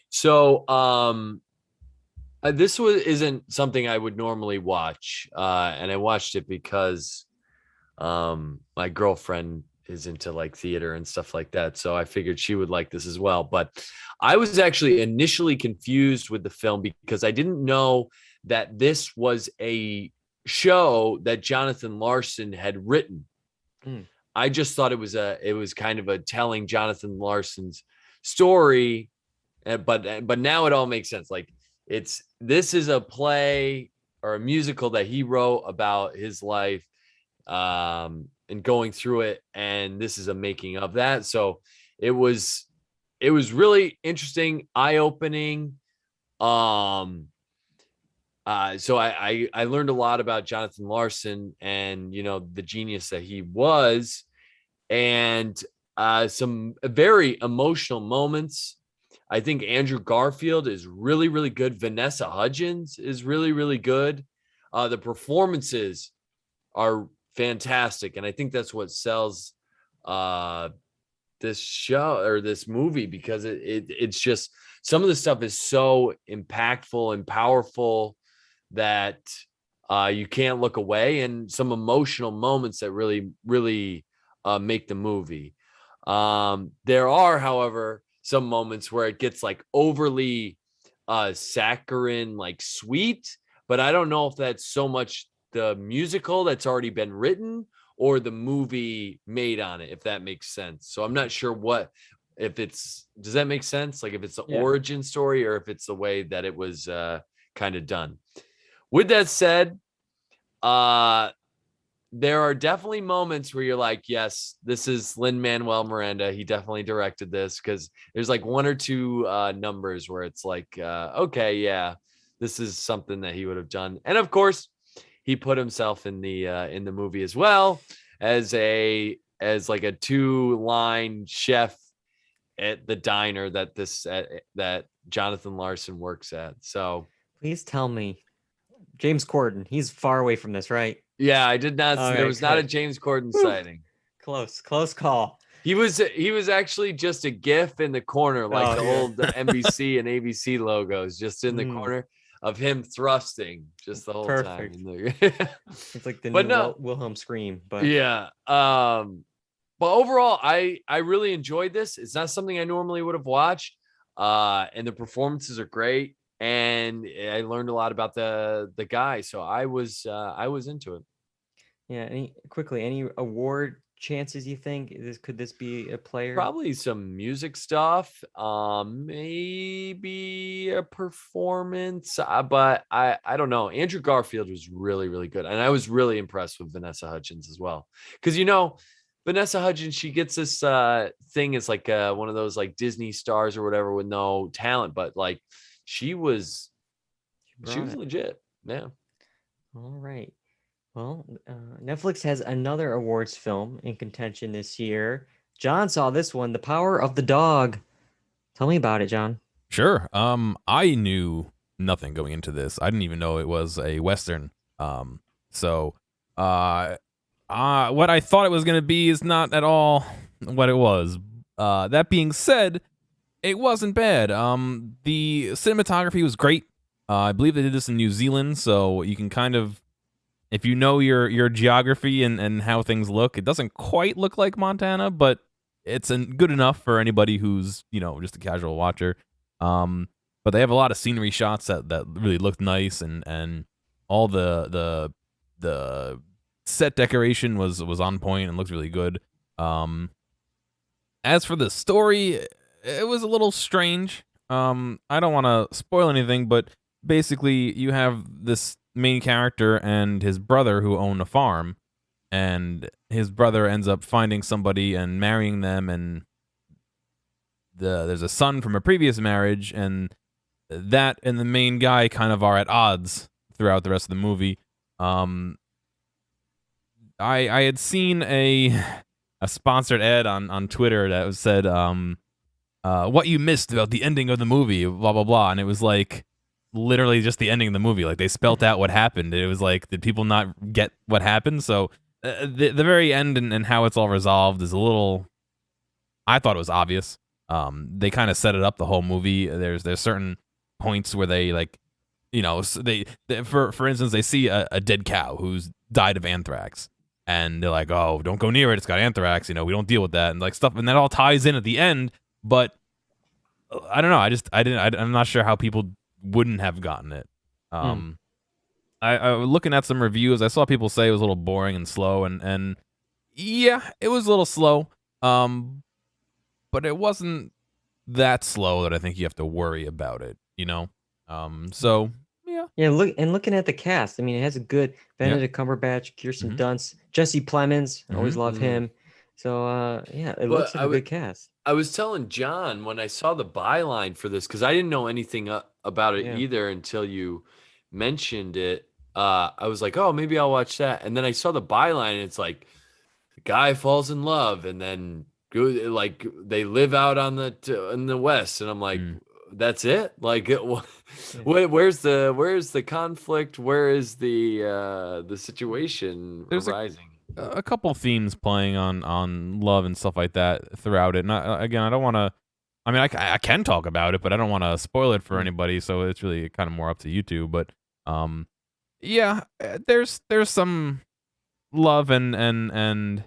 So, this isn't something I would normally watch, and I watched it because my girlfriend is into like theater and stuff like that, so I figured she would like this as well. But I was actually initially confused with the film because I didn't know that this was a show that Jonathan Larson had written. I just thought it was kind of a telling Jonathan Larson's story, but now it all makes sense. Like this is a play or a musical that he wrote about his life and going through it, and this is a making of that. So it was really interesting, eye-opening. So I learned a lot about Jonathan Larson and the genius that he was, and some very emotional moments. I think Andrew Garfield is really, really good. Vanessa Hudgens is really, really good. The performances are fantastic, and I think that's what sells this show or this movie, because it's just some of the stuff is so impactful and powerful that you can't look away, and some emotional moments that really, really make the movie. There are, however, some moments where it gets like overly saccharine, like sweet, but I don't know if that's so much the musical that's already been written or the movie made on it, if that makes sense. So I'm not sure does that make sense? Like if it's the origin story or if it's the way that it was kind of done. With that said, there are definitely moments where you're like, yes, this is Lin-Manuel Miranda. He definitely directed this, because there's like one or two numbers where it's like, okay, yeah, this is something that he would have done. And of course, he put himself in the movie as well as like a 2-line chef at the diner that Jonathan Larson works at. So please tell me, James Corden, he's far away from this, right? Yeah, I did not. Okay, there was not a James Corden sighting. Close call. He was actually just a GIF in the corner, like the old NBC and ABC logos, just in the corner of him thrusting just the whole time. It's like the new Wilhelm scream. But yeah. But overall, I really enjoyed this. It's not something I normally would have watched. And the performances are great. And I learned a lot about the guy, so I was into it. Yeah. Any award chances you think could this be a player? Probably some music stuff, maybe a performance, but I don't know. Andrew Garfield was really, really good, and I was really impressed with Vanessa Hudgens as well. Because Vanessa Hudgens, she gets this thing as like one of those like Disney stars or whatever with no talent, but like she was Brought it. legit. Yeah. All right. Well, Netflix has another awards film in contention this year. John saw this one, The Power of the Dog. Tell me about it, John. Sure. I knew nothing going into this. I didn't even know it was a Western. So, what I thought it was going to be is not at all what it was. That being said, it wasn't bad. The cinematography was great. I believe they did this in New Zealand, so you can kind of, if you know your geography and how things look, it doesn't quite look like Montana, but it's good enough for anybody who's, just a casual watcher. But they have a lot of scenery shots that really look nice, and all the set decoration was on point and looked really good. As for the story, it was a little strange. I don't want to spoil anything, but basically you have this main character and his brother who own a farm, and his brother ends up finding somebody and marrying them, and there's a son from a previous marriage, and that and the main guy kind of are at odds throughout the rest of the movie. I had seen a sponsored ad on Twitter that said what you missed about the ending of the movie, blah blah blah, and it was like literally just the ending of the movie. Like they spelt out what happened. It was like, did people not get what happened? So the very end and how it's all resolved is a little, I thought it was obvious. They kind of set it up the whole movie. There's certain points where they like, they for instance, they see a dead cow who's died of anthrax, and they're like, oh, don't go near it, it's got anthrax, we don't deal with that, and like stuff, and that all ties in at the end. But I don't know, I'm not sure how people wouldn't have gotten it. I was looking at some reviews. I saw people say it was a little boring and slow, and yeah, it was a little slow. But it wasn't that slow that I think you have to worry about it, So yeah. Yeah, looking at the cast, I mean, it has a good Benedict Cumberbatch, Kirsten Dunst, Jesse Plemons. I always love him. So it looks like a good cast. I was telling John when I saw the byline for this, because I didn't know anything about it either until you mentioned it. I was like, oh, maybe I'll watch that. And then I saw the byline, and it's like, the guy falls in love, and then like they live out in the West, and I'm like, that's it? Like, where's the conflict? Where is the situation arising? A couple themes playing on love and stuff like that throughout it. And again, I don't want to. I mean, I can talk about it, but I don't want to spoil it for anybody. So it's really kind of more up to you two. But yeah, there's some love and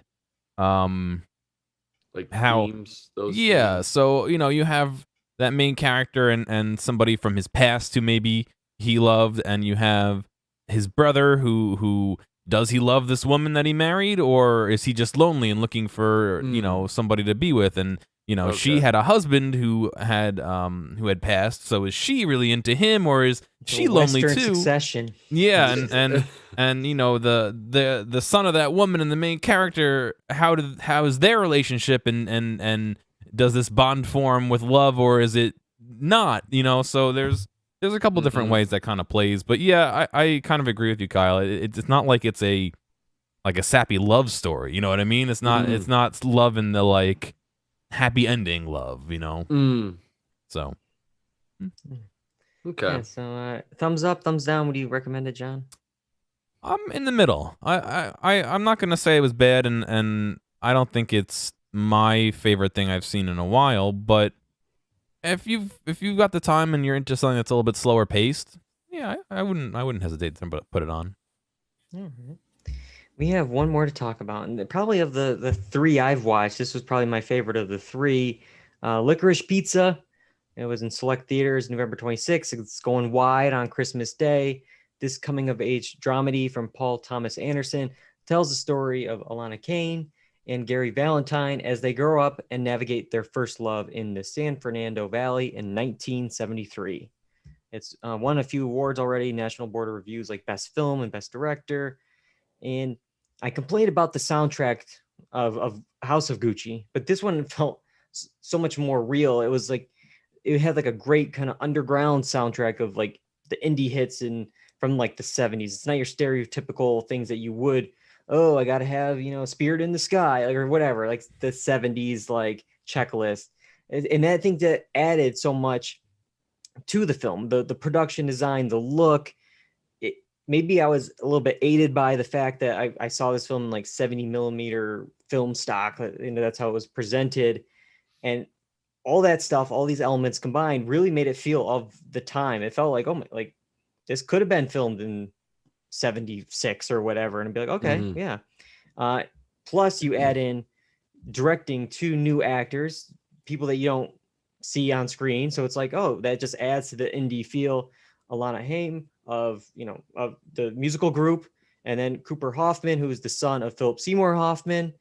like how themes, those themes. So you have that main character and somebody from his past who maybe he loved, and you have his brother who does he love this woman that he married, or is he just lonely and looking for somebody to be with? And she had a husband who had passed, so is she really into him, or is she lonely Western too? Succession. Yeah, and the son of that woman and the main character, how is their relationship, and does this bond form with love, or is it not? So there's a couple different ways that kind of plays, but yeah, I kind of agree with you, Kyle. It's not like it's a sappy love story. You know what I mean? It's not it's not love in the like happy ending love. So okay. Yeah, so thumbs up, thumbs down. What do you recommend it, John? I'm in the middle. I'm not gonna say it was bad, and I don't think it's my favorite thing I've seen in a while, but if you've got the time and you're into something that's a little bit slower paced, yeah, I wouldn't hesitate to put it on. All right. We have one more to talk about, and probably of the three I've watched, this was probably my favorite of the three. Licorice Pizza. It was in select theaters November 26th. It's going wide on Christmas Day. This coming of age dramedy from Paul Thomas Anderson tells the story of Alana Kane, and Gary Valentine as they grow up and navigate their first love in the San Fernando Valley in 1973. It's won a few awards already, National Board of Reviews, like Best Film and Best Director. And I complained about the soundtrack of House of Gucci, but this one felt so much more real. It was like, it had like a great kind of underground soundtrack of like the indie hits and from like the 70s. It's not your stereotypical things that you would, oh, I gotta have, Spirit in the Sky, like, or whatever, like the 70s like checklist. And I think that added so much to the film, the production design, the look. Maybe I was a little bit aided by the fact that I saw this film in like 70 millimeter film stock. That's how it was presented. And all that stuff, all these elements combined really made it feel of the time. It felt like, oh my, like this could have been filmed in 76 or whatever. And I'd be like, okay, yeah. Plus you add in directing 2 new actors, people that you don't see on screen. So it's like, oh, that just adds to the indie feel. Alana Haim of the musical group, and then Cooper Hoffman, who is the son of Philip Seymour Hoffman.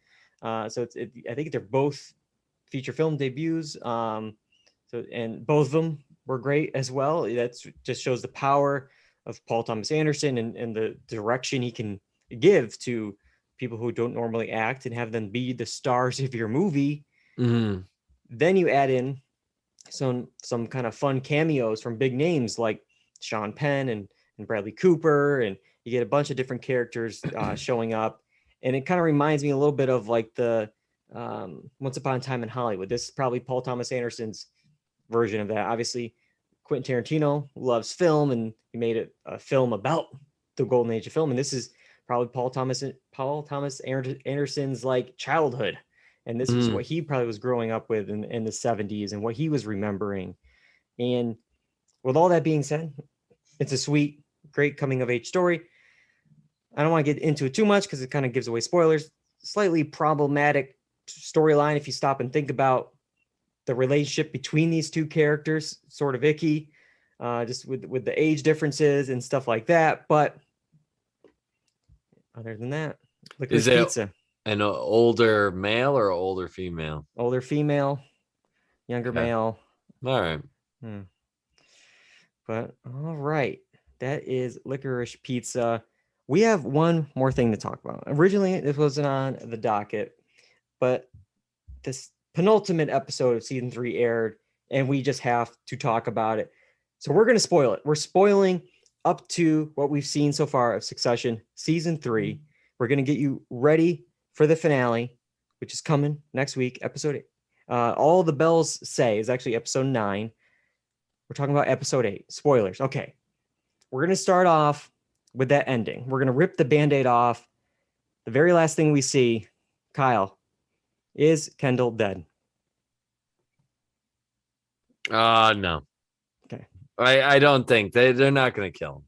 So I think they're both feature film debuts. And both of them were great as well. That's just shows the power of Paul Thomas Anderson and the direction he can give to people who don't normally act and have them be the stars of your movie. Mm-hmm. Then you add in some kind of fun cameos from big names like Sean Penn and Bradley Cooper, and you get a bunch of different characters showing up, and it kind of reminds me a little bit of like the Once Upon a Time in Hollywood. This is probably Paul Thomas Anderson's version of that. Obviously, Quentin Tarantino loves film, and he made a film about the golden age of film, and this is probably Paul Thomas Anderson's like childhood, and this was what he probably was growing up with in the 70s and what he was remembering. And with all that being said, it's a sweet, great coming of age story. I don't want to get into it too much because it kind of gives away spoilers. Slightly problematic storyline if you stop and think about the relationship between these 2 characters, sort of icky, just with the age differences and stuff like that. But other than that, Licorice Pizza. An older male or older female? Older female, younger male. All right. But all right, that is Licorice Pizza. We have one more thing to talk about. Originally, this wasn't on the docket, but this penultimate episode of season 3 aired, and we just have to talk about it. So we're going to spoil it. We're spoiling up to what we've seen so far of Succession season 3. We're going to get you ready for the finale, which is coming next week, episode 8. All the Bells Say is actually episode 9. We're talking about episode 8. Spoilers. Okay. We're going to start off with that ending. We're going to rip the Band-Aid off. The very last thing we see, Kyle, is Kendall dead? No. Okay. I don't think they're not going to kill him.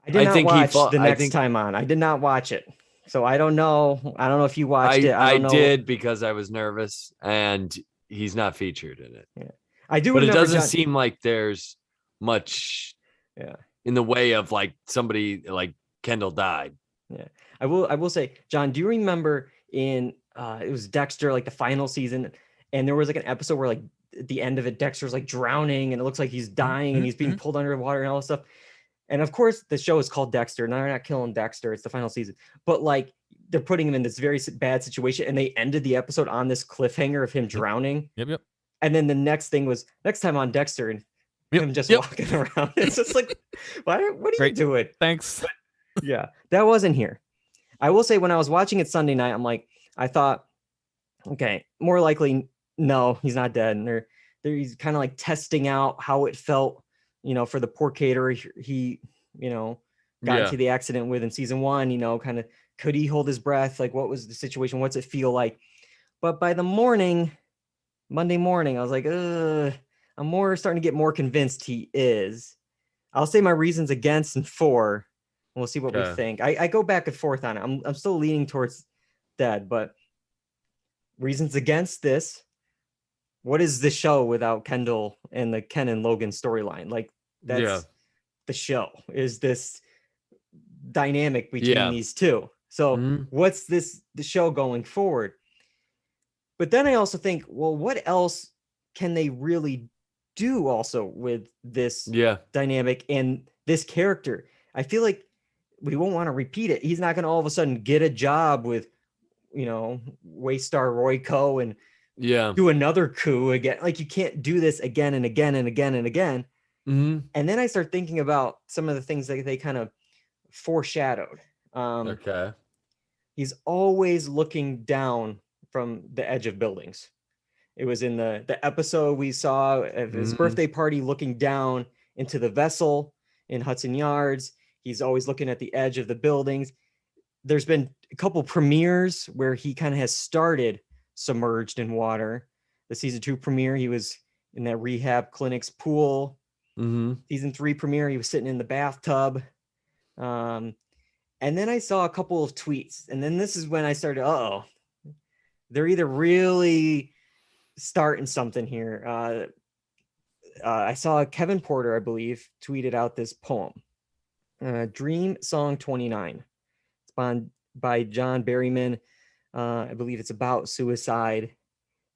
I did not watch the next time on. I did not watch it. So I don't know. I don't know if you watched it. I did because I was nervous, and he's not featured in it. Yeah. I do, but it doesn't seem like there's much in the way of like somebody like Kendall died. Yeah. I will say, John, do you remember in it was Dexter, like the final season, and there was like an episode where like at the end of it, Dexter's like drowning and it looks like he's dying and he's being pulled under water and all this stuff. And of course the show is called Dexter. Now they're not killing Dexter. It's the final season, but like they're putting him in this very bad situation, and they ended the episode on this cliffhanger of him drowning. Yep. And then the next thing was next time on Dexter and him just walking around. It's just like, what are you doing? Thanks. But, yeah, that wasn't here. I will say when I was watching it Sunday night, I thought, okay, more likely, no, he's not dead. And he's kind of like testing out how it felt, for the poor caterer he, got into the accident with in season 1, kind of, could he hold his breath? Like, what was the situation? What's it feel like? But by the Monday morning, I was like, I'm more starting to get more convinced he is. I'll say my reasons against and for, and we'll see what we think. I go back and forth on it. I'm still leaning towards dead, but reasons against this. What is the show without Kendall and the Ken and Logan storyline? Like that's the show, is this dynamic between these two. So Mhm. what's the show going forward? But then I also think, well, what else can they really do also with this Yeah. dynamic and this character? I feel like we won't want to repeat it. He's not going to all of a sudden get a job with, Waystar Royco and Yeah. do another coup again. Like you can't do this again and again and again and again. Hmm. And then I start thinking about some of the things that they kind of foreshadowed. Okay. He's always looking down from the edge of buildings. It was in the episode we saw of his Mhm. birthday party, looking down into the vessel in Hudson Yards. He's always looking at the edge of the buildings. There's been a couple premieres where he kind of has started submerged in water. The season 2 premiere, he was in that rehab clinic's pool. Hmm. Season 3 premiere, he was sitting in the bathtub. And then I saw a couple of tweets, and then this is when I started, they're either really starting something here. I saw Kevin Porter, I believe, tweeted out this poem, Dream Song 29. It's by John Berryman. I believe it's about suicide,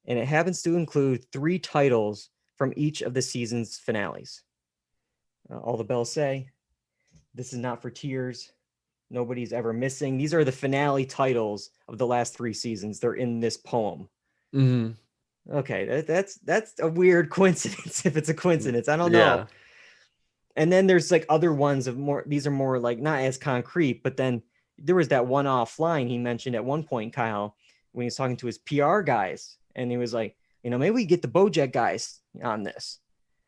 and it happens to include 3 titles from each of the season's finales. All the Bells Say, This Is Not for Tears, Nobody's Ever Missing. These are the finale titles of the last 3 seasons. They're in this poem. Hmm. Okay, that's a weird coincidence if it's a coincidence. I don't know. Yeah. And then there's like other ones of more, these are more like not as concrete, but then there was that one offline he mentioned at one point, Kyle, when he was talking to his PR guys, and he was like, maybe we get the BoJack guys on this.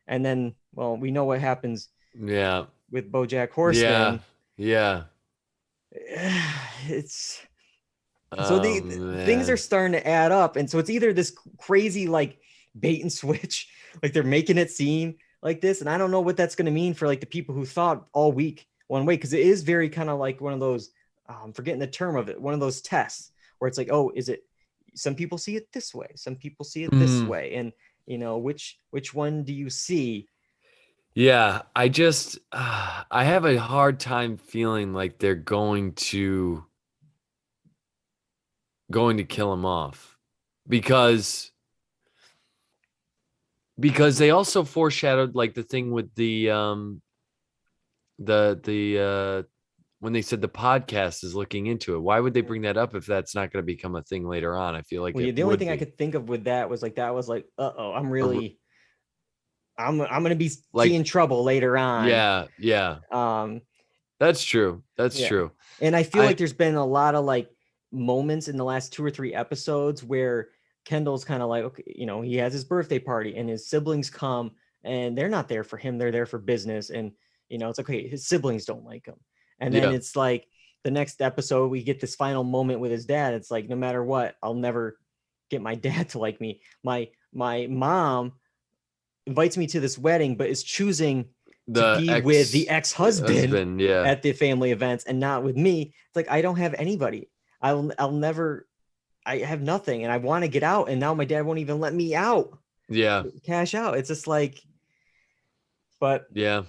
And then, well, we know what happens Yeah. with BoJack Horseman. Yeah. It's Oh, things are man. starting to add up, and so it's either this crazy like bait and switch, like they're making it seem like this, and I don't know what that's going to mean for like the people who thought all week one way, because it is very kind of like one of those, I'm forgetting the term of it, one of those tests where it's like, oh, is it? Some people see it this way, some people see it this Mhm. way, and which one do you see? Yeah, I have a hard time feeling like they're going to kill him off because they also foreshadowed like the thing with the when they said the podcast is looking into it. Why would they bring that up if that's not going to become a thing later on? I feel like Well, it the only would thing I be. could think of with that was like, I'm gonna be Like, seeing trouble later on. yeah, Um, that's true. That's Yeah. true. and I feel I- like there's been a lot of like moments in the last 2 or 3 episodes where Kendall's kind of like, okay, he has his birthday party and his siblings come and they're not there for him. They're there for business. And, it's okay. His siblings don't like him. And then Yeah. it's like the next episode, we get this final moment with his dad. It's like, no matter what, I'll never get my dad to like me. My mom invites me to this wedding, but is choosing to be with the ex-husband husband, yeah. at the family events and not with me. It's like, I don't have anybody. I'll never, I have nothing, and I want to get out, and now my dad won't even let me out, Yeah. cash out. It's just like, but Yeah.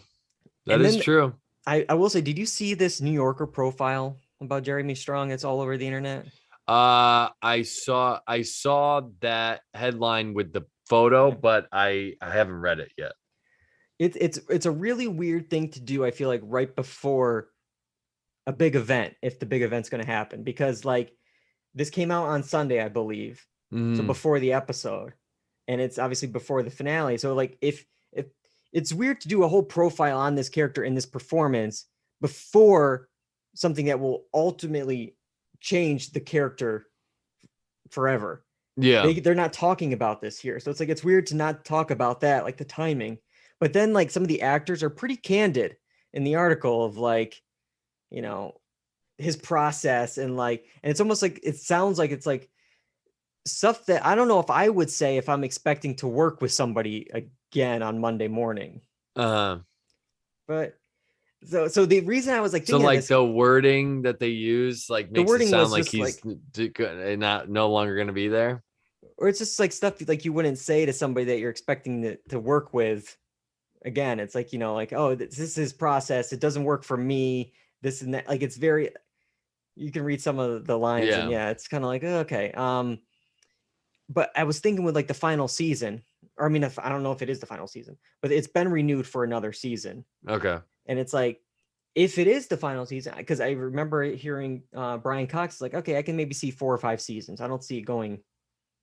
That and is then true. I will say, did you see this New Yorker profile about Jeremy Strong? It's all over the internet. I saw that headline with the photo, but I haven't read it yet. It's a really weird thing to do, I feel like, right before a big event, if the big event's going to happen, because like this came out on Sunday, I believe, so Mhm. before the episode, and it's obviously before the finale. So like if it's weird to do a whole profile on this character in this performance before something that will ultimately change the character forever. Yeah. They're not talking about this here, so it's like it's weird to not talk about that, like the timing. But then like some of the actors are pretty candid in the article of like, his process, and it's almost like it sounds like it's like stuff that I don't know if I would say if I'm expecting to work with somebody again on Monday morning. But so the reason I was like So thinking of like this, the wording that they use like makes it wording sound was like just he's not no longer going to be there. or it's just like stuff like you wouldn't say to somebody that you're expecting to work with again. It's like, like, oh, this is his process, it doesn't work for me, this and that. Like it's very, You can read some of the lines, and Yeah. it's kind of like okay. But I was thinking with like the final season, or I mean, if I don't know if it is the final season, but it's been renewed for another season, Okay. and it's like if it is the final season, because I remember hearing Brian Cox like, okay, I can maybe see 4 or 5 seasons. I don't see it going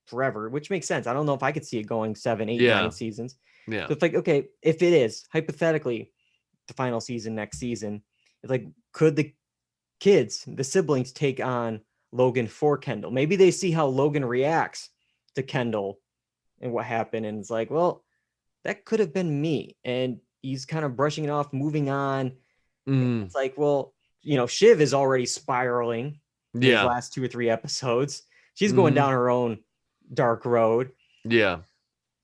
forever, which makes sense. I don't know if I could see it going 7, 8, Yeah. 9 seasons. Yeah. So it's like, okay, if it is hypothetically the final season next season, it's like, could the kids, the siblings, take on Logan for Kendall? Maybe they see how Logan reacts to Kendall and what happened, and it's like, well, that could have been me. And he's kind of brushing it off, moving on. Mm, It's like, well, Shiv is already spiraling in these yeah. last 2 or 3 episodes. She's going Mhm. down her own dark road. Yeah.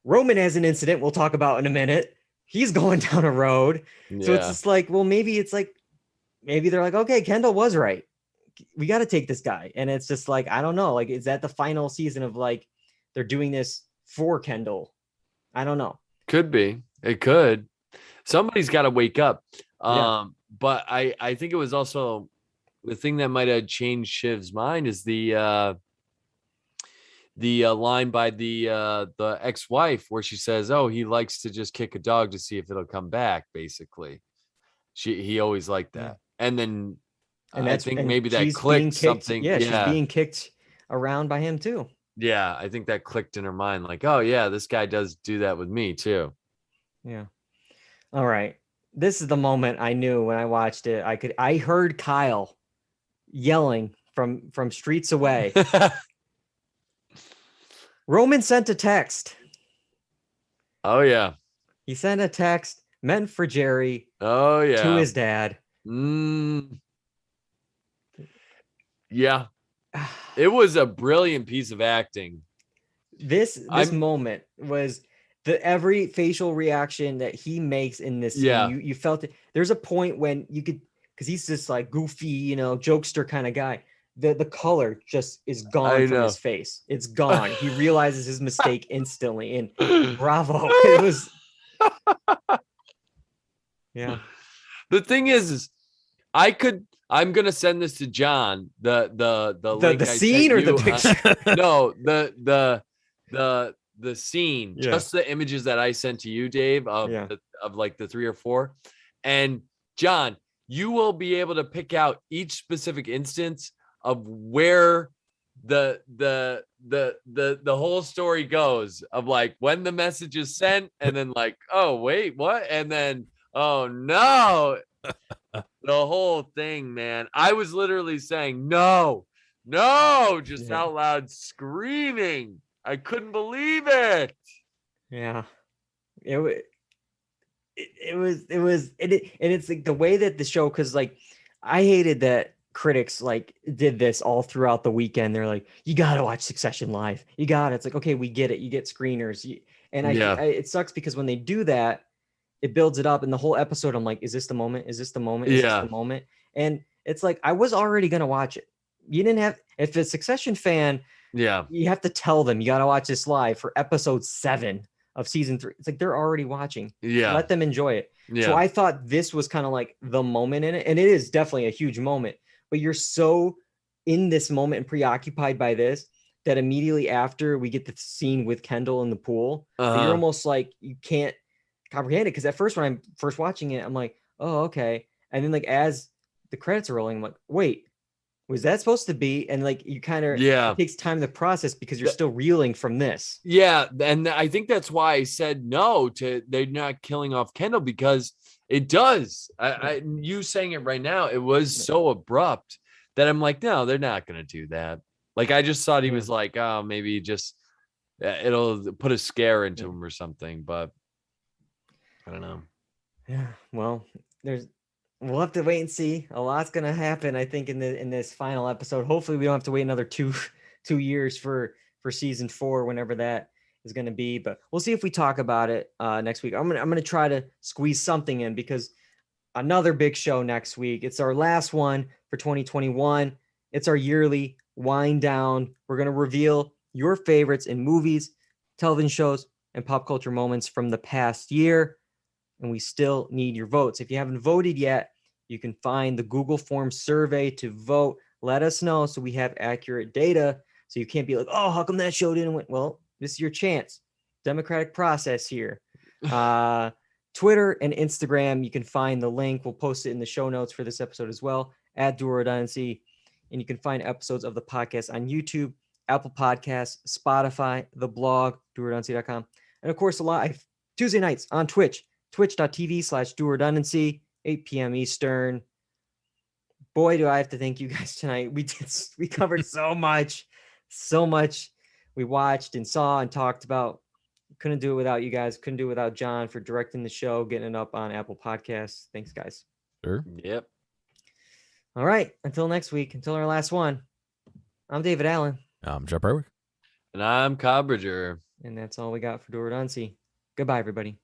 Roman has an incident we'll talk about in a minute. He's going down a road. So it's Yeah. just like, well, maybe they're like, okay, Kendall was right. We got to take this guy. And it's just like, I don't know. Like, is that the final season of like, they're doing this for Kendall? I don't know. Could be. It could. Somebody's got to wake up. Yeah. But I think it was also the thing that might have changed Shiv's mind is the line by the ex-wife where she says, "Oh, he likes to just kick a dog to see if it'll come back." Basically, he always liked Yeah. that, and then And I think and maybe that she's being clicked kicked. something. Yeah, she's Yeah, being kicked around by him too. yeah, I think that clicked in her mind. Like, oh yeah, this guy does do that with me too. Yeah. All right. This is the moment I knew when I watched it. I heard Kyle yelling from streets away. Roman sent a text. Oh yeah, He sent a text meant for Jerry oh yeah. to his dad. Yeah, it was a brilliant piece of acting. This I'm- moment was every facial reaction that he makes in this scene. Yeah. You felt it. There's a point when you could, because he's this like goofy, jokester kind of guy. The color just is gone I from know. his face. It's gone. He realizes his mistake instantly, and bravo. It was yeah. The thing is I'm gonna send this to John. The link The I scene sent or the you, picture? no, the scene, Yeah. just the images that I sent to you, Dave, of Yeah. of like the 3 or 4. And John, you will be able to pick out each specific instance of where the whole story goes, of like when the message is sent and then like, oh wait, what? And then oh no. The whole thing, man. I was literally saying no, just Yeah. out loud screaming. I couldn't believe it. Yeah. And it's like the way that the show, because like I hated that critics like did this all throughout the weekend. They're like, you gotta watch Succession live. You got it. It's like, okay, we get it. You get screeners. And Yeah. it sucks because when they do that, it builds it up, and the whole episode, I'm like, is this the moment? Is this the moment? Is Yeah. this the moment? And it's like, I was already gonna watch it. You didn't have, if a Succession fan, Yeah. you have to tell them you gotta watch this live for episode 7 of season 3. It's like they're already watching. Yeah. Let them enjoy it. Yeah. So I thought this was kind of like the moment in it, and it is definitely a huge moment. But you're so in this moment and preoccupied by this that immediately after we get the scene with Kendall in the pool, that Uh-huh. you're almost like you can't comprehend it. Because at first, when I'm first watching it, I'm like, oh, okay. And then like as the credits are rolling, I'm like, wait, was that supposed to be? And like you kind of, Yeah. it takes time to process because you're still reeling from this. Yeah, and I think that's why I said no to they're not killing off Kendall, because it does. You saying it right now, it was so abrupt that I'm like, no, they're not gonna do that. Like I just thought he was like, oh, maybe just it'll put a scare into him or something, but I don't know. Yeah. Well, we'll have to wait and see. A lot's gonna happen, I think, in this final episode. Hopefully, we don't have to wait another two years for season 4, whenever that is gonna be. But we'll see if we talk about it next week. I'm gonna try to squeeze something in, because another big show next week. It's our last one for 2021. It's our yearly wind down. We're gonna reveal your favorites in movies, television shows, and pop culture moments from the past year. And we still need your votes. If you haven't voted yet, you can find the Google Form survey to vote. Let us know so we have accurate data. So you can't be like, oh, how come that show didn't win? Well, this is your chance. Democratic process here. Twitter and Instagram, you can find the link. We'll post it in the show notes for this episode as well, at Do Redundancy. And you can find episodes of the podcast on YouTube, Apple Podcasts, Spotify, the blog, doredundancy.com. And of course, live Tuesday nights on Twitch, twitch.tv/doredundancy, 8 p.m. Eastern. Boy, do I have to thank you guys tonight. We covered so much. We watched and saw and talked about. Couldn't do it without you guys. Couldn't do it without John for directing the show, getting it up on Apple Podcasts. Thanks, guys. Sure. Yep. All right. Until next week, until our last one, I'm David Allen. I'm Jeff Berwick. And I'm Cobb Bridger. And that's all we got for Do Redundancy. Goodbye, everybody.